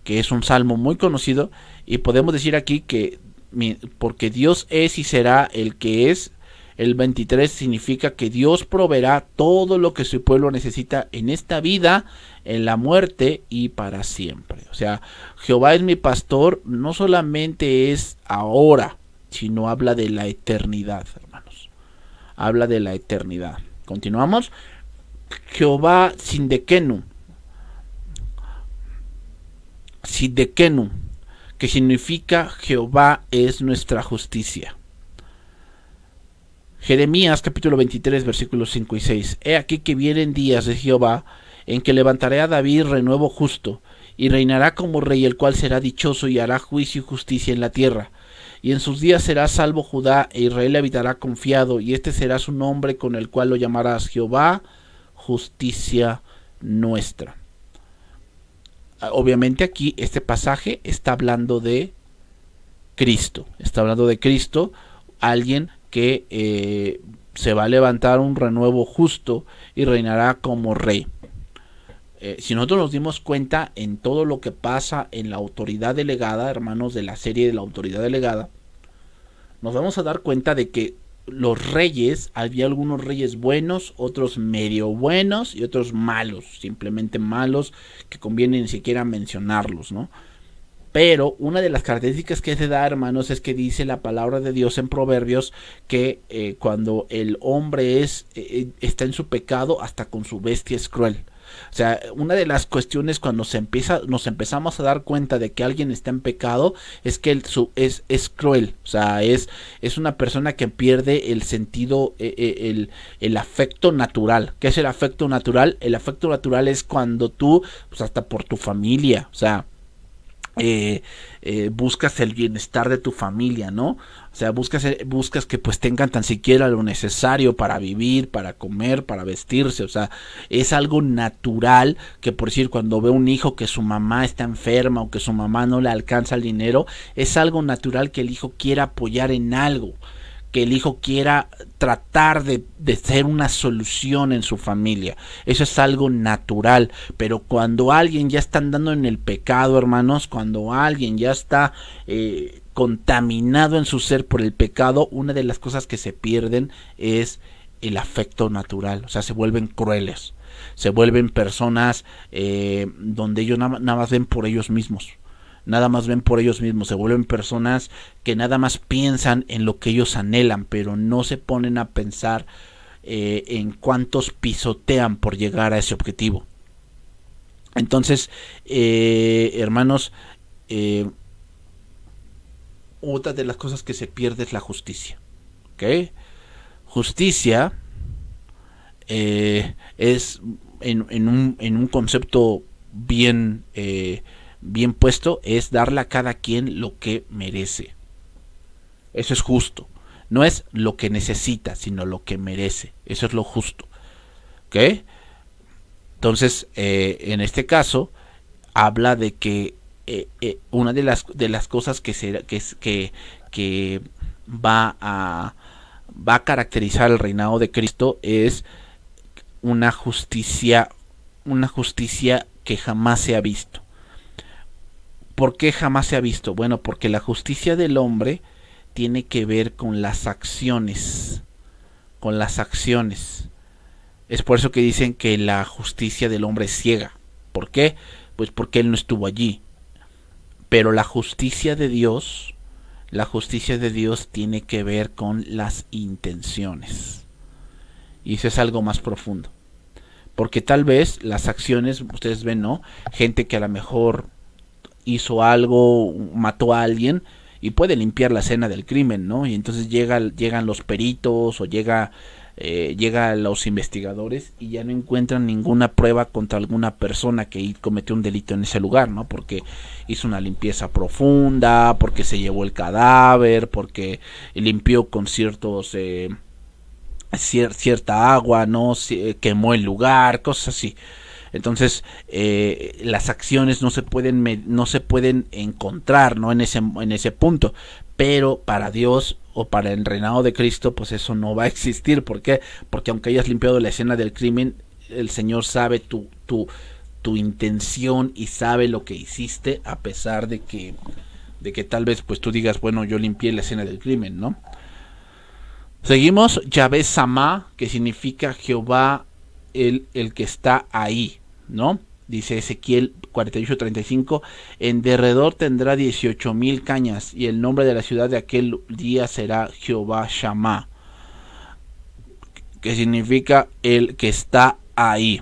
que es un salmo muy conocido, y podemos decir aquí que porque Dios es y será el que es. El 23 significa que Dios proveerá todo lo que su pueblo necesita en esta vida, en la muerte y para siempre. O sea, Jehová es mi pastor, no solamente es ahora, sino habla de la eternidad, hermanos. Habla de la eternidad. Continuamos. Jehová Siddequenu. Siddequenu, que significa Jehová es nuestra justicia. Jeremías capítulo 23 versículos 5 y 6. He aquí que vienen días de Jehová, en que levantaré a David renuevo justo, y reinará como rey, el cual será dichoso y hará juicio y justicia en la tierra. Y en sus días será salvo Judá, e Israel habitará confiado, y este será su nombre con el cual lo llamarás Jehová, justicia nuestra. Obviamente aquí este pasaje está hablando de Cristo. Está hablando de Cristo, alguien que se va a levantar un renuevo justo y reinará como rey. Si nosotros nos dimos cuenta en todo lo que pasa en la autoridad delegada, hermanos, de la serie de la autoridad delegada, nos vamos a dar cuenta de que los reyes, había algunos reyes buenos, otros medio buenos y otros malos, simplemente malos, que conviene ni siquiera mencionarlos, ¿no? Pero una de las características que se da, hermanos, es que dice la palabra de Dios en Proverbios que cuando el hombre está en su pecado, hasta con su bestia es cruel. O sea, una de las cuestiones cuando nos empezamos a dar cuenta de que alguien está en pecado es que es cruel. O sea, es una persona que pierde el sentido, el afecto natural. ¿Qué es el afecto natural? El afecto natural es cuando tú, pues hasta por tu familia, o sea, buscas el bienestar de tu familia, ¿no? O sea, buscas que pues tengan tan siquiera lo necesario para vivir, para comer, para vestirse. O sea, es algo natural que, por decir, cuando ve un hijo que su mamá está enferma o que su mamá no le alcanza el dinero, es algo natural que el hijo quiera apoyar en algo, que el hijo quiera tratar de ser una solución en su familia. Eso es algo natural. Pero cuando alguien ya está andando en el pecado, hermanos, cuando alguien ya está contaminado en su ser por el pecado, una de las cosas que se pierden es el afecto natural. O sea, se vuelven crueles, se vuelven personas donde ellos nada más ven por ellos mismos. Nada más ven por ellos mismos, se vuelven personas que nada más piensan en lo que ellos anhelan, pero no se ponen a pensar en cuántos pisotean por llegar a ese objetivo. Entonces, hermanos, otra de las cosas que se pierde es la justicia. ¿Okay? Justicia es en un concepto bien puesto, es darle a cada quien lo que merece. Eso es justo. No es lo que necesita, sino lo que merece. Eso es lo justo. ¿Ok? Entonces, en este caso, habla de que una de las cosas que va a caracterizar el reinado de Cristo es una justicia que jamás se ha visto. ¿Por qué jamás se ha visto? Bueno, porque la justicia del hombre tiene que ver con las acciones. Con las acciones. Es por eso que dicen que la justicia del hombre es ciega. ¿Por qué? Pues porque él no estuvo allí. Pero la justicia de Dios tiene que ver con las intenciones. Y eso es algo más profundo. Porque tal vez las acciones, ustedes ven, ¿no? Gente que a lo mejor hizo algo, mató a alguien y puede limpiar la escena del crimen, ¿no? Y entonces llegan los peritos o llegan los investigadores y ya no encuentran ninguna prueba contra alguna persona que cometió un delito en ese lugar, ¿no? Porque hizo una limpieza profunda, porque se llevó el cadáver, porque limpió con cierta agua, ¿no? Quemó el lugar, cosas así. Entonces las acciones no se pueden encontrar, ¿no? en ese punto, pero para Dios o para el reinado de Cristo, pues eso no va a existir. ¿Por qué? Porque aunque hayas limpiado la escena del crimen, el Señor sabe tu intención y sabe lo que hiciste, a pesar de que tal vez pues tú digas, bueno, yo limpié la escena del crimen, ¿no? Seguimos. Yahvé Samá, que significa Jehová el que está ahí, ¿no? Dice Ezequiel 48:35, en derredor tendrá 18,000 cañas, y el nombre de la ciudad de aquel día será Jehová Shammah, que significa el que está ahí.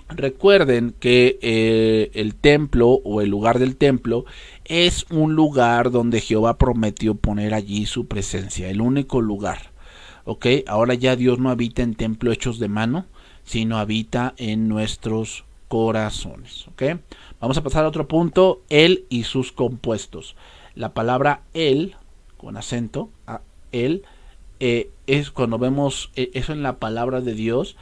Recuerden que el templo o el lugar del templo es un lugar donde Jehová prometió poner allí su presencia, el único lugar. ¿Ok? Ahora ya Dios no habita en templos hechos de mano, sino habita en nuestros corazones. ¿Ok? Vamos a pasar a otro punto, él y sus compuestos. La palabra él, con acento, él, es cuando vemos eso en la palabra de Dios,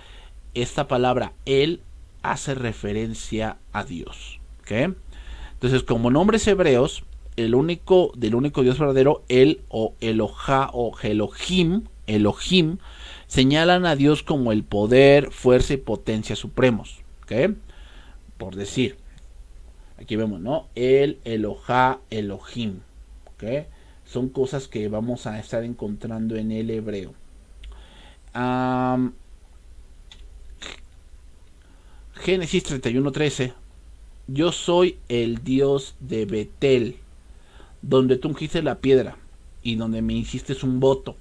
esta palabra él hace referencia a Dios. ¿Okay? Entonces, como nombres hebreos, del único Dios verdadero, él o Elohá o Elohim, señalan a Dios como el poder, fuerza y potencia supremos. ¿Okay? Por decir, aquí vemos, ¿no? El Elohá, Elohim. ¿Okay? Son cosas que vamos a estar encontrando en el hebreo. Génesis 31:13. Yo soy el Dios de Betel, donde tú ungiste la piedra y donde me hiciste un voto.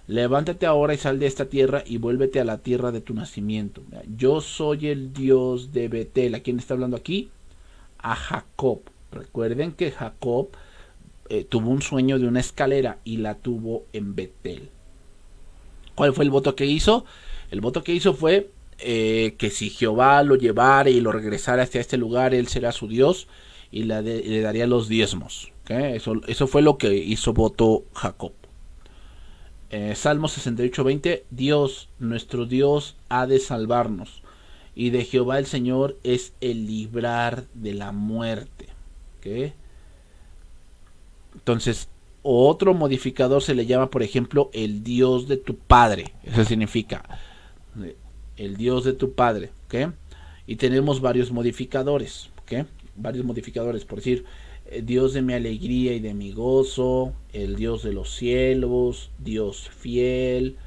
Levántate ahora y sal de esta tierra y vuélvete a la tierra de tu nacimiento. Yo soy el Dios de Betel. ¿A quién está hablando aquí? A Jacob. Recuerden que Jacob tuvo un sueño de una escalera y la tuvo en Betel. ¿Cuál fue el voto que hizo? El voto que hizo fue que si Jehová lo llevara y lo regresara hacia este lugar, él será su Dios y le daría los diezmos. ¿Okay? Eso fue lo que hizo voto Jacob. Salmo 68:20. Dios, nuestro Dios, ha de salvarnos, y de Jehová el Señor es el librar de la muerte. ¿Okay? Entonces, otro modificador se le llama, por ejemplo, el Dios de tu Padre. Eso significa el Dios de tu Padre. ¿Okay? Y tenemos varios modificadores. ¿Okay? Varios modificadores, por decir, Dios de mi alegría y de mi gozo, el Dios de los cielos, Dios fiel,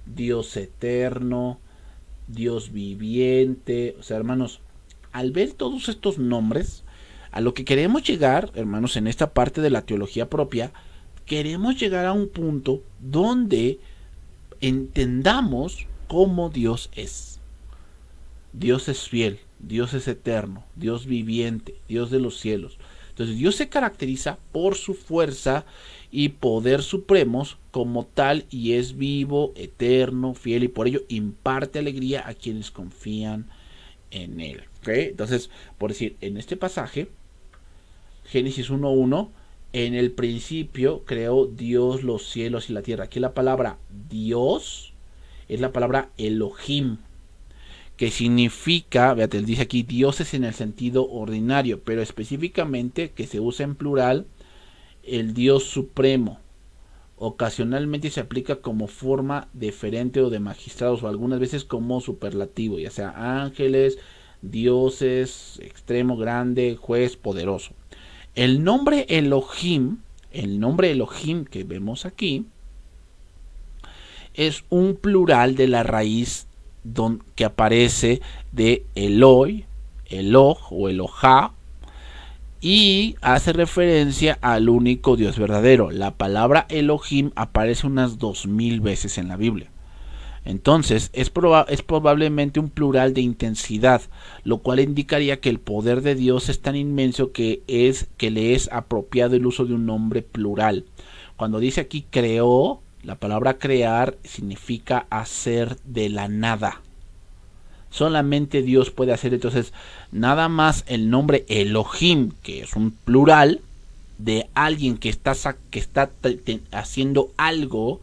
Dios eterno, Dios viviente. O sea, hermanos, al ver todos estos nombres, a lo que queremos llegar, hermanos, en esta parte de la teología propia, queremos llegar a un punto donde entendamos cómo Dios es. Dios es fiel, Dios es eterno, Dios viviente, Dios de los cielos. Entonces Dios se caracteriza por su fuerza y poder supremos como tal, y es vivo, eterno, fiel, y por ello imparte alegría a quienes confían en él. ¿Okay? Entonces, por decir, en este pasaje, Génesis 1:1, en el principio creó Dios los cielos y la tierra. Aquí la palabra Dios es la palabra Elohim, que significa, fíjate, dice aquí dioses en el sentido ordinario, pero específicamente que se usa en plural, el Dios supremo. Ocasionalmente se aplica como forma deferente o de magistrados, o algunas veces como superlativo, ya sea ángeles, dioses, extremo, grande, juez, poderoso. El nombre Elohim que vemos aquí, es un plural de la raíz que aparece de Eloi, Eloh o Elohá, y hace referencia al único Dios verdadero. La palabra Elohim aparece unas 2000 veces en la Biblia. Entonces es probablemente un plural de intensidad, lo cual indicaría que el poder de Dios es tan inmenso que le es apropiado el uso de un nombre plural. Cuando dice aquí creó, la palabra crear significa hacer de la nada. Solamente Dios puede hacer. Entonces, nada más el nombre Elohim, que es un plural de alguien que está haciendo algo,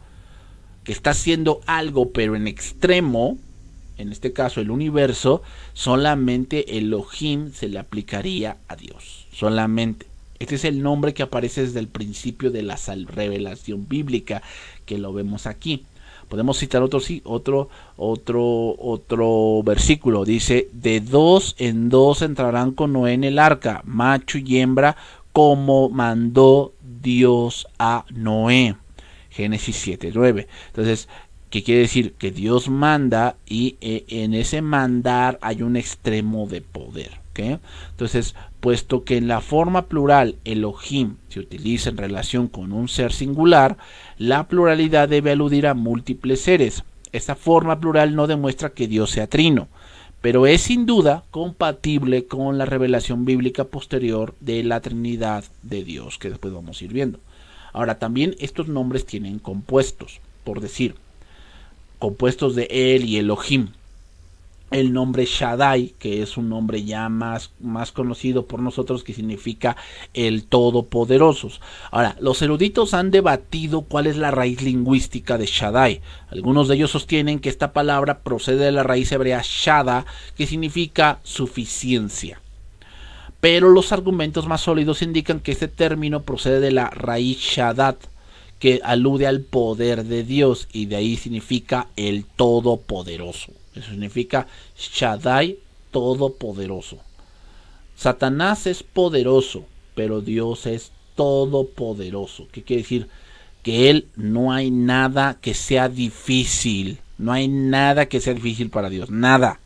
pero en extremo, en este caso el universo, solamente Elohim se le aplicaría a Dios. Solamente. Este es el nombre que aparece desde el principio de la revelación bíblica, que lo vemos aquí. Podemos citar otro versículo. Dice, de 2 en 2 entrarán con Noé en el arca, macho y hembra, como mandó Dios a Noé. Génesis 7:9. Entonces, ¿qué quiere decir? Que Dios manda, y en ese mandar hay un extremo de poder. ¿Okay? Entonces, puesto que en la forma plural Elohim se utiliza en relación con un ser singular, la pluralidad debe aludir a múltiples seres. Esta forma plural no demuestra que Dios sea trino, pero es sin duda compatible con la revelación bíblica posterior de la Trinidad de Dios, que después vamos a ir viendo. Ahora, también estos nombres tienen compuestos, por decir, compuestos de El y Elohim. El nombre Shaddai, que es un nombre ya más conocido por nosotros, que significa el Todopoderoso. Ahora, los eruditos han debatido cuál es la raíz lingüística de Shaddai. Algunos de ellos sostienen que esta palabra procede de la raíz hebrea Shada, que significa suficiencia. Pero los argumentos más sólidos indican que este término procede de la raíz Shaddad, que alude al poder de Dios, y de ahí significa el Todopoderoso. Eso significa Shaddai, todopoderoso. Satanás es poderoso, pero Dios es todopoderoso. ¿Qué quiere decir? Que Él no hay nada que sea difícil. No hay nada que sea difícil para Dios. Nada.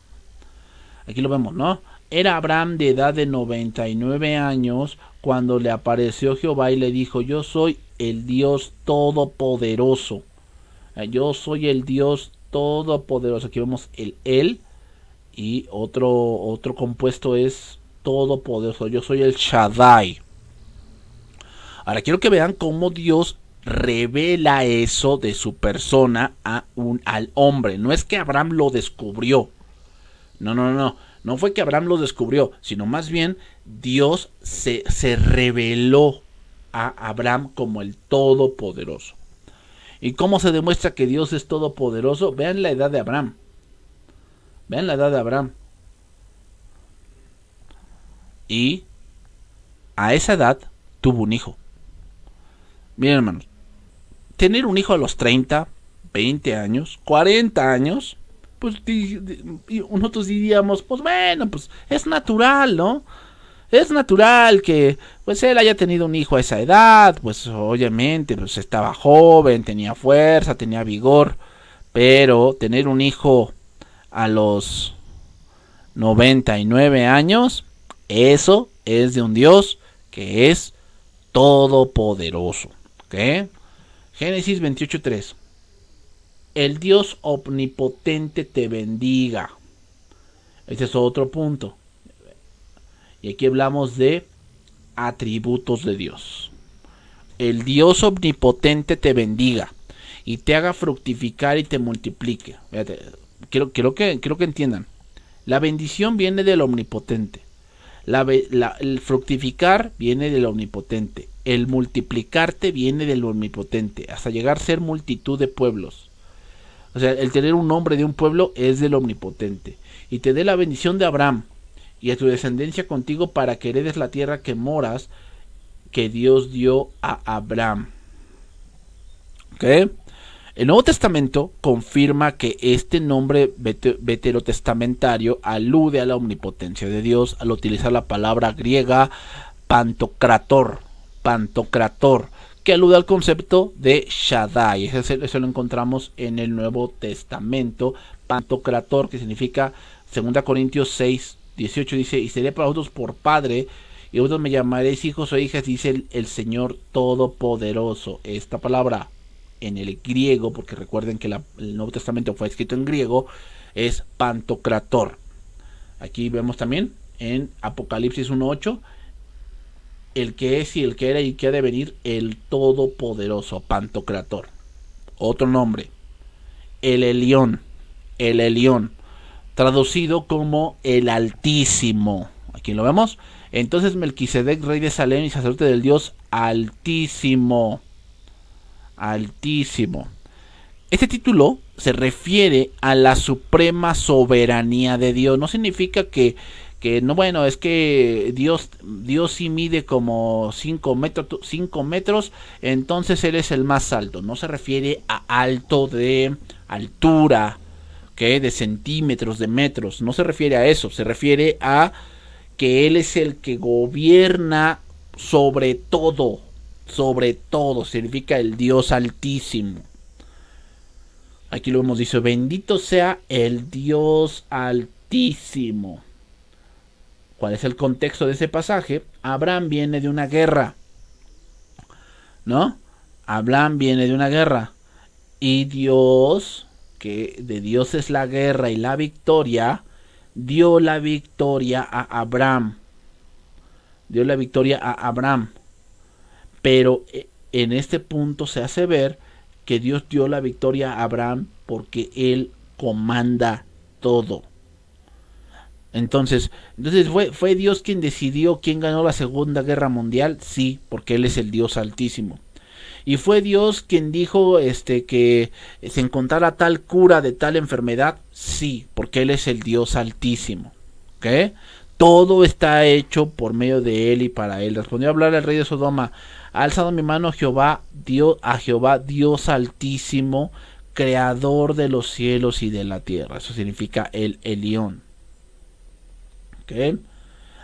Aquí lo vemos, ¿no? Era Abraham de edad de 99 años cuando le apareció Jehová y le dijo: yo soy el Dios todopoderoso. Yo soy el Dios todopoderoso. Aquí vemos el Él, y otro compuesto es todopoderoso. Yo soy el Shaddai. Ahora quiero que vean cómo Dios revela eso de su persona al hombre. No es que Abraham lo descubrió. No. No fue que Abraham lo descubrió, sino más bien Dios se reveló a Abraham como el Todopoderoso. ¿Y cómo se demuestra que Dios es todopoderoso? Vean la edad de Abraham. Vean la edad de Abraham. Y a esa edad tuvo un hijo. Miren, hermanos, tener un hijo a los 30, 20 años, 40 años, pues nosotros diríamos, pues bueno, pues es natural, ¿no? Es natural que pues él haya tenido un hijo a esa edad, pues obviamente pues estaba joven, tenía fuerza, tenía vigor, pero tener un hijo a los 99 años, eso es de un Dios que es todopoderoso. ¿Okay? Génesis 28:3. El Dios omnipotente te bendiga. Ese es otro punto. Y aquí hablamos de atributos de Dios. El Dios omnipotente te bendiga y te haga fructificar y te multiplique. Fíjate, quiero que entiendan. La bendición viene del omnipotente. El fructificar viene del omnipotente. El multiplicarte viene del omnipotente. Hasta llegar a ser multitud de pueblos. O sea, el tener un nombre de un pueblo es del omnipotente. Y te dé la bendición de Abraham y a tu descendencia contigo para que heredes la tierra que moras, que Dios dio a Abraham. ¿Okay? El Nuevo Testamento confirma que este nombre veterotestamentario alude a la omnipotencia de Dios al utilizar la palabra griega pantocrator, que alude al concepto de Shaddai. Eso lo encontramos en el Nuevo Testamento. Pantocrator, que significa 2 Corintios 6:18, dice: y seré para vosotros por padre, y vosotros me llamaréis hijos o hijas, dice el Señor Todopoderoso. Esta palabra en el griego, porque recuerden que el Nuevo Testamento fue escrito en griego, es pantocrator. Aquí vemos también en Apocalipsis 1:8, el que es y el que era y que ha de venir, el Todopoderoso, pantocrator. Otro nombre, el Elión, traducido como el Altísimo. Aquí lo vemos. Entonces Melquisedec, rey de Salem y sacerdote del Dios Altísimo. Este título se refiere a la suprema soberanía de Dios. No significa que no, bueno, es que Dios sí mide como 5 metros, entonces Él es el más alto. No se refiere a alto de altura, ¿okay? De centímetros, de metros. No se refiere a eso. Se refiere a que Él es el que gobierna sobre todo. Significa el Dios Altísimo. Aquí lo hemos dicho: bendito sea el Dios Altísimo. ¿Cuál es el contexto de ese pasaje? Abraham viene de una guerra, ¿no? Abraham viene de una guerra. Y Dios, que de Dios es la guerra y la victoria, dio la victoria a Abraham. Dio la victoria a Abraham. Pero en este punto se hace ver que Dios dio la victoria a Abraham porque Él comanda todo. Entonces ¿fue Dios quien decidió quién ganó la Segunda Guerra Mundial? Sí, porque Él es el Dios Altísimo. Y fue Dios quien dijo que se encontrara tal cura de tal enfermedad. Sí, porque Él es el Dios Altísimo. ¿Ok? Todo está hecho por medio de Él y para Él. Respondió a hablar el rey de Sodoma: ha alzado mi mano a Jehová, Dios Altísimo, creador de los cielos y de la tierra. Eso significa el Elión. ¿Ok?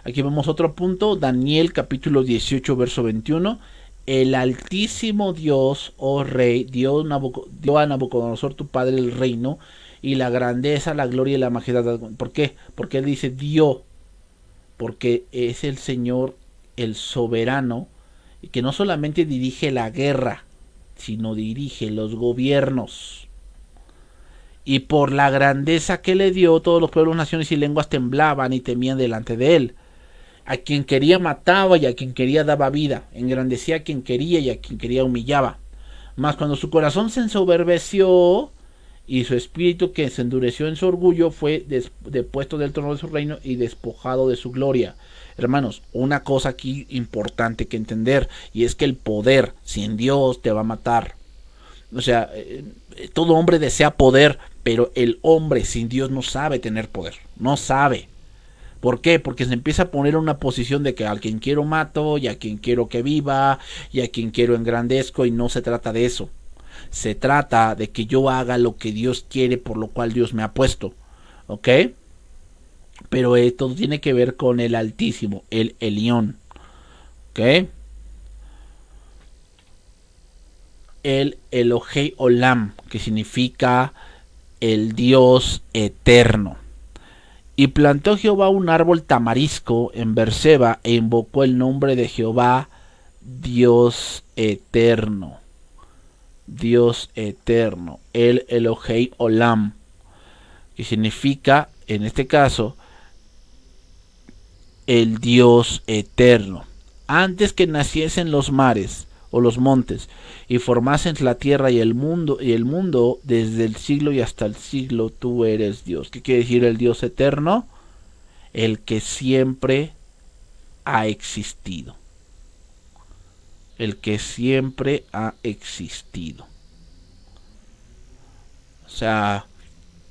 Aquí vemos otro punto. Daniel capítulo 18 verso 21. El Altísimo Dios, oh Rey, dio a Nabucodonosor tu padre el reino y la grandeza, la gloria y la majestad. ¿Por qué? Porque Él dice dio. Porque es el Señor, el soberano, y que no solamente dirige la guerra, sino dirige los gobiernos. Y por la grandeza que le dio, todos los pueblos, naciones y lenguas temblaban y temían delante de Él. A quien quería mataba y a quien quería daba vida. Engrandecía a quien quería y a quien quería humillaba. Mas cuando su corazón se ensoberbeció y su espíritu que se endureció en su orgullo, fue depuesto del trono de su reino y despojado de su gloria. Hermanos, una cosa aquí importante que entender, y es que el poder sin Dios te va a matar. O sea, todo hombre desea poder, pero el hombre sin Dios no sabe tener poder. No sabe. ¿Por qué? Porque se empieza a poner una posición de que a quien quiero mato, y a quien quiero que viva, y a quien quiero engrandezco, y no se trata de eso. Se trata de que yo haga lo que Dios quiere, por lo cual Dios me ha puesto. ¿Ok? Pero todo tiene que ver con el Altísimo, el Elión. ¿Ok? El Elohei Olam, que significa el Dios eterno. Y plantó Jehová un árbol tamarisco en Berseba e invocó el nombre de Jehová, Dios eterno. Dios eterno. El Elohei Olam. Que significa, en este caso, el Dios eterno. Antes que naciesen los mares o los montes y formasen la tierra y el mundo desde el siglo y hasta el siglo, tú eres Dios. ¿Qué quiere decir el Dios eterno? El que siempre ha existido. El que siempre ha existido. O sea,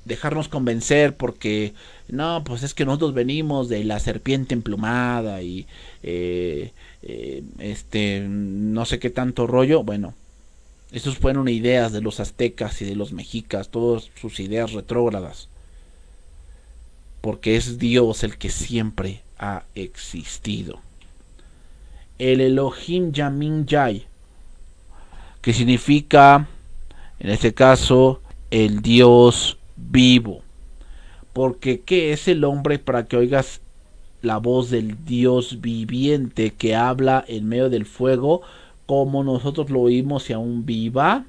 dejarnos convencer porque no, pues es que nosotros venimos de la serpiente emplumada y no sé qué tanto rollo. Bueno, estos fueron ideas de los aztecas y de los mexicas, todas sus ideas retrógradas, porque es Dios el que siempre ha existido. El Elohim Yamin Yai, que significa, en este caso, el Dios vivo. Porque ¿qué es el hombre para que oigas la voz del Dios viviente que habla en medio del fuego, como nosotros lo oímos y aún viva?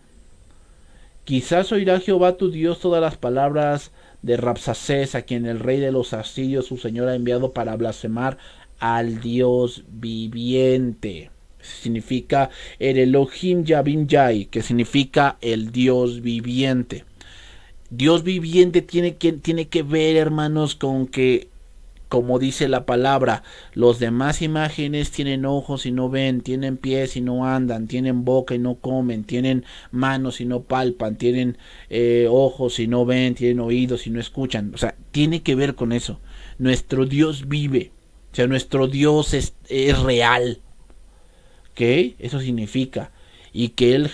Quizás oirá Jehová tu Dios todas las palabras de Rabsacés, a quien el rey de los asirios su señor ha enviado para blasfemar al Dios viviente. Significa el Elohim Yavim Yai, que significa el Dios viviente. Dios viviente tiene que ver, hermanos, con que, como dice la palabra, los demás imágenes tienen ojos y no ven, tienen pies y no andan, tienen boca y no comen, tienen manos y no palpan, tienen ojos y no ven, tienen oídos y no escuchan. O sea, tiene que ver con eso. Nuestro Dios vive. O sea, nuestro Dios es real. ¿Ok? Eso significa. Y que él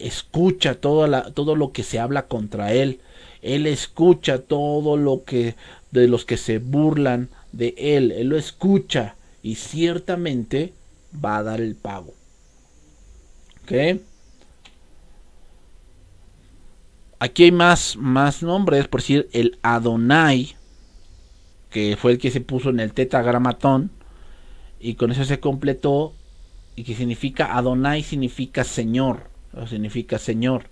escucha todo lo que se habla contra él. Él escucha todo lo que de los que se burlan de él. Él lo escucha y ciertamente va a dar el pago. ¿Ok? Aquí hay más nombres, por decir el Adonai, que fue el que se puso en el tetragramatón, y con eso se completó, y que significa Adonai, significa Señor, o significa Señor.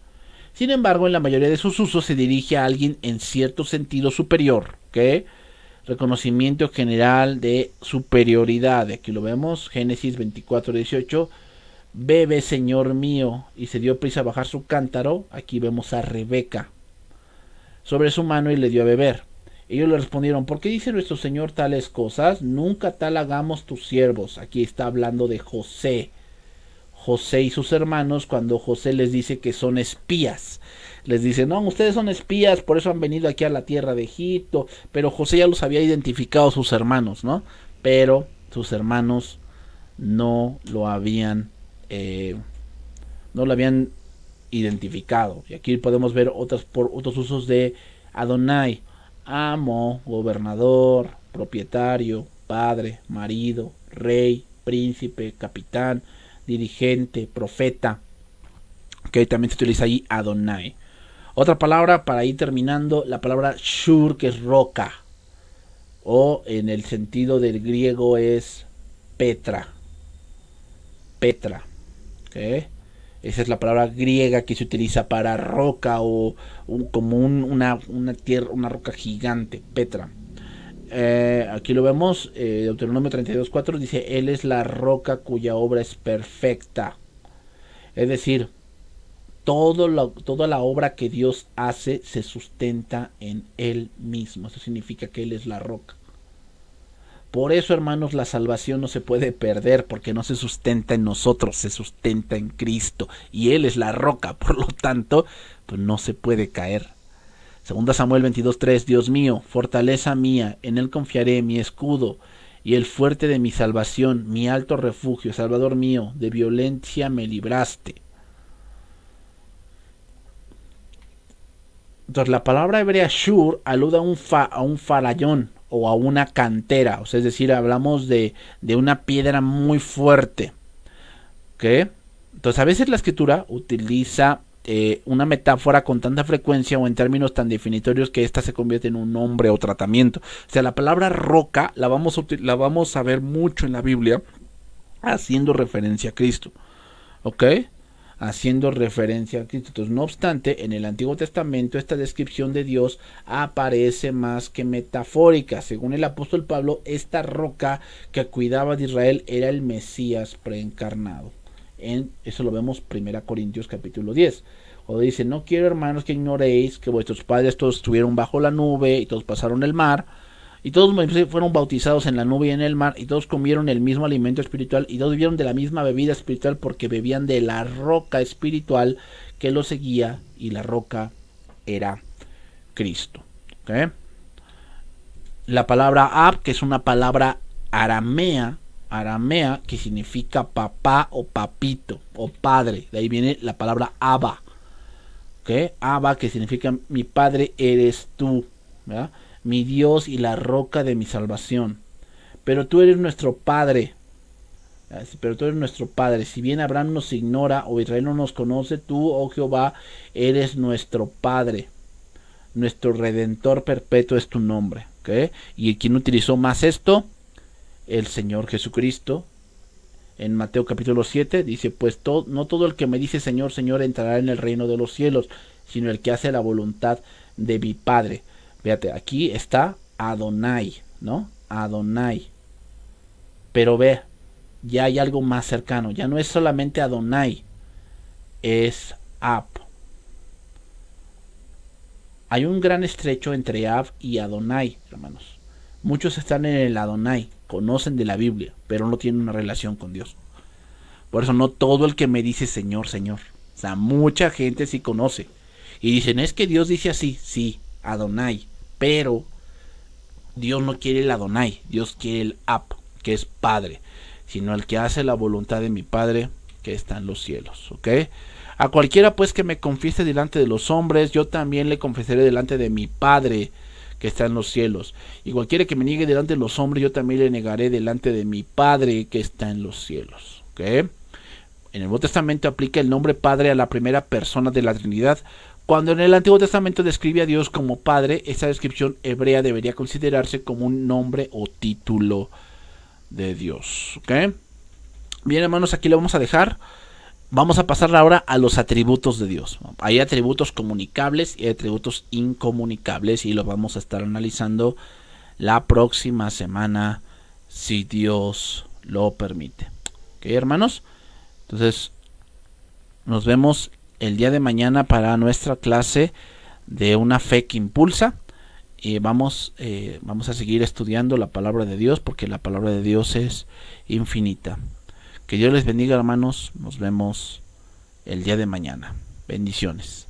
Sin embargo, en la mayoría de sus usos se dirige a alguien en cierto sentido superior, ¿ok? Reconocimiento general de superioridad. Aquí lo vemos, Génesis 24:18. Bebe, Señor mío, y se dio prisa a bajar su cántaro. Aquí vemos a Rebeca sobre su mano y le dio a beber. Ellos le respondieron: ¿por qué dice nuestro Señor tales cosas? Nunca tal hagamos tus siervos. Aquí está hablando de José. José y sus hermanos, cuando José les dice que son espías. Les dice: no, ustedes son espías, por eso han venido aquí a la tierra de Egipto. Pero José ya los había identificado sus hermanos, ¿no? Pero sus hermanos no lo habían identificado. Y aquí podemos ver otros usos de Adonai: amo, gobernador, propietario, padre, marido, rey, príncipe, capitán, dirigente, profeta. Que también se utiliza ahí Adonai. Otra palabra para ir terminando, la palabra shur, que es roca, o en el sentido del griego es Petra. Petra, ¿okay? Esa es la palabra griega que se utiliza para roca, o como una tierra, una roca gigante, Petra. Aquí lo vemos, Deuteronomio 32:4 dice: Él es la roca cuya obra es perfecta. Es decir, toda la obra que Dios hace se sustenta en Él mismo. Eso significa que Él es la roca. Por eso, hermanos, la salvación no se puede perder, porque no se sustenta en nosotros, se sustenta en Cristo, y Él es la roca. Por lo tanto, pues no se puede caer. 2 Samuel 22:3: Dios mío, fortaleza mía, en Él confiaré, mi escudo y el fuerte de mi salvación, mi alto refugio, Salvador mío, de violencia me libraste. Entonces, la palabra hebrea shur alude a un farallón o a una cantera, o sea, es decir, hablamos de una piedra muy fuerte. ¿Okay? Entonces, a veces la escritura utiliza una metáfora con tanta frecuencia o en términos tan definitorios que ésta se convierte en un nombre o tratamiento. O sea, la palabra roca la vamos a ver mucho en la Biblia haciendo referencia a Cristo. ¿Ok? Haciendo referencia a Cristo. Entonces, no obstante, en el Antiguo Testamento esta descripción de Dios aparece más que metafórica. Según el apóstol Pablo, esta roca que cuidaba de Israel era el Mesías preencarnado. Eso lo vemos 1 Corintios capítulo 10. O dice: no quiero, hermanos, que ignoréis que vuestros padres todos estuvieron bajo la nube y todos pasaron el mar, y todos fueron bautizados en la nube y en el mar, y todos comieron el mismo alimento espiritual, y todos bebieron de la misma bebida espiritual, porque bebían de la roca espiritual que los seguía, y la roca era Cristo. ¿Okay? La palabra Ab, que es una palabra aramea, que significa papá o papito o padre. De ahí viene la palabra Abba. ¿Okay? Abba, que significa mi padre eres tú, ¿verdad? Mi Dios y la roca de mi salvación. Pero tú eres nuestro padre. Pero tú eres nuestro padre. Si bien Abraham nos ignora o Israel no nos conoce, tú, oh Jehová, eres nuestro padre. Nuestro redentor perpetuo es tu nombre. ¿Okay? ¿Y quién utilizó más esto? El Señor Jesucristo. En Mateo capítulo 7 dice: pues no todo el que me dice Señor, Señor entrará en el reino de los cielos, sino el que hace la voluntad de mi Padre. Fíjate, aquí está Adonai, ¿no? Adonai. Pero ve, ya hay algo más cercano. Ya no es solamente Adonai, es Ab. Hay un gran estrecho entre Ab y Adonai, hermanos. Muchos están en el Adonai, conocen de la Biblia, pero no tienen una relación con Dios. Por eso no todo el que me dice Señor, Señor. O sea, mucha gente sí conoce. Y dicen: es que Dios dice así. Sí, Adonai. Pero Dios no quiere el Adonai. Dios quiere el Ab, que es Padre. Sino el que hace la voluntad de mi Padre, que está en los cielos. ¿Ok? A cualquiera pues que me confiese delante de los hombres, yo también le confesaré delante de mi Padre, que está en los cielos. Y cualquiera que me niegue delante de los hombres, yo también le negaré delante de mi Padre, que está en los cielos. ¿Okay? En el Nuevo Testamento aplica el nombre Padre a la primera persona de la Trinidad, Cuando en el Antiguo Testamento describe a Dios como Padre, esa descripción hebrea debería considerarse como un nombre o título de Dios. ¿Ok? Bien, hermanos, aquí lo vamos a dejar. Vamos a pasar ahora a los atributos de Dios. Hay atributos comunicables y atributos incomunicables y los vamos a estar analizando la próxima semana, si Dios lo permite. ¿Ok, hermanos? Entonces, nos vemos el día de mañana para nuestra clase de una fe que impulsa. Y vamos a seguir estudiando la palabra de Dios, porque la palabra de Dios es infinita. Que Dios les bendiga, hermanos. Nos vemos el día de mañana. Bendiciones.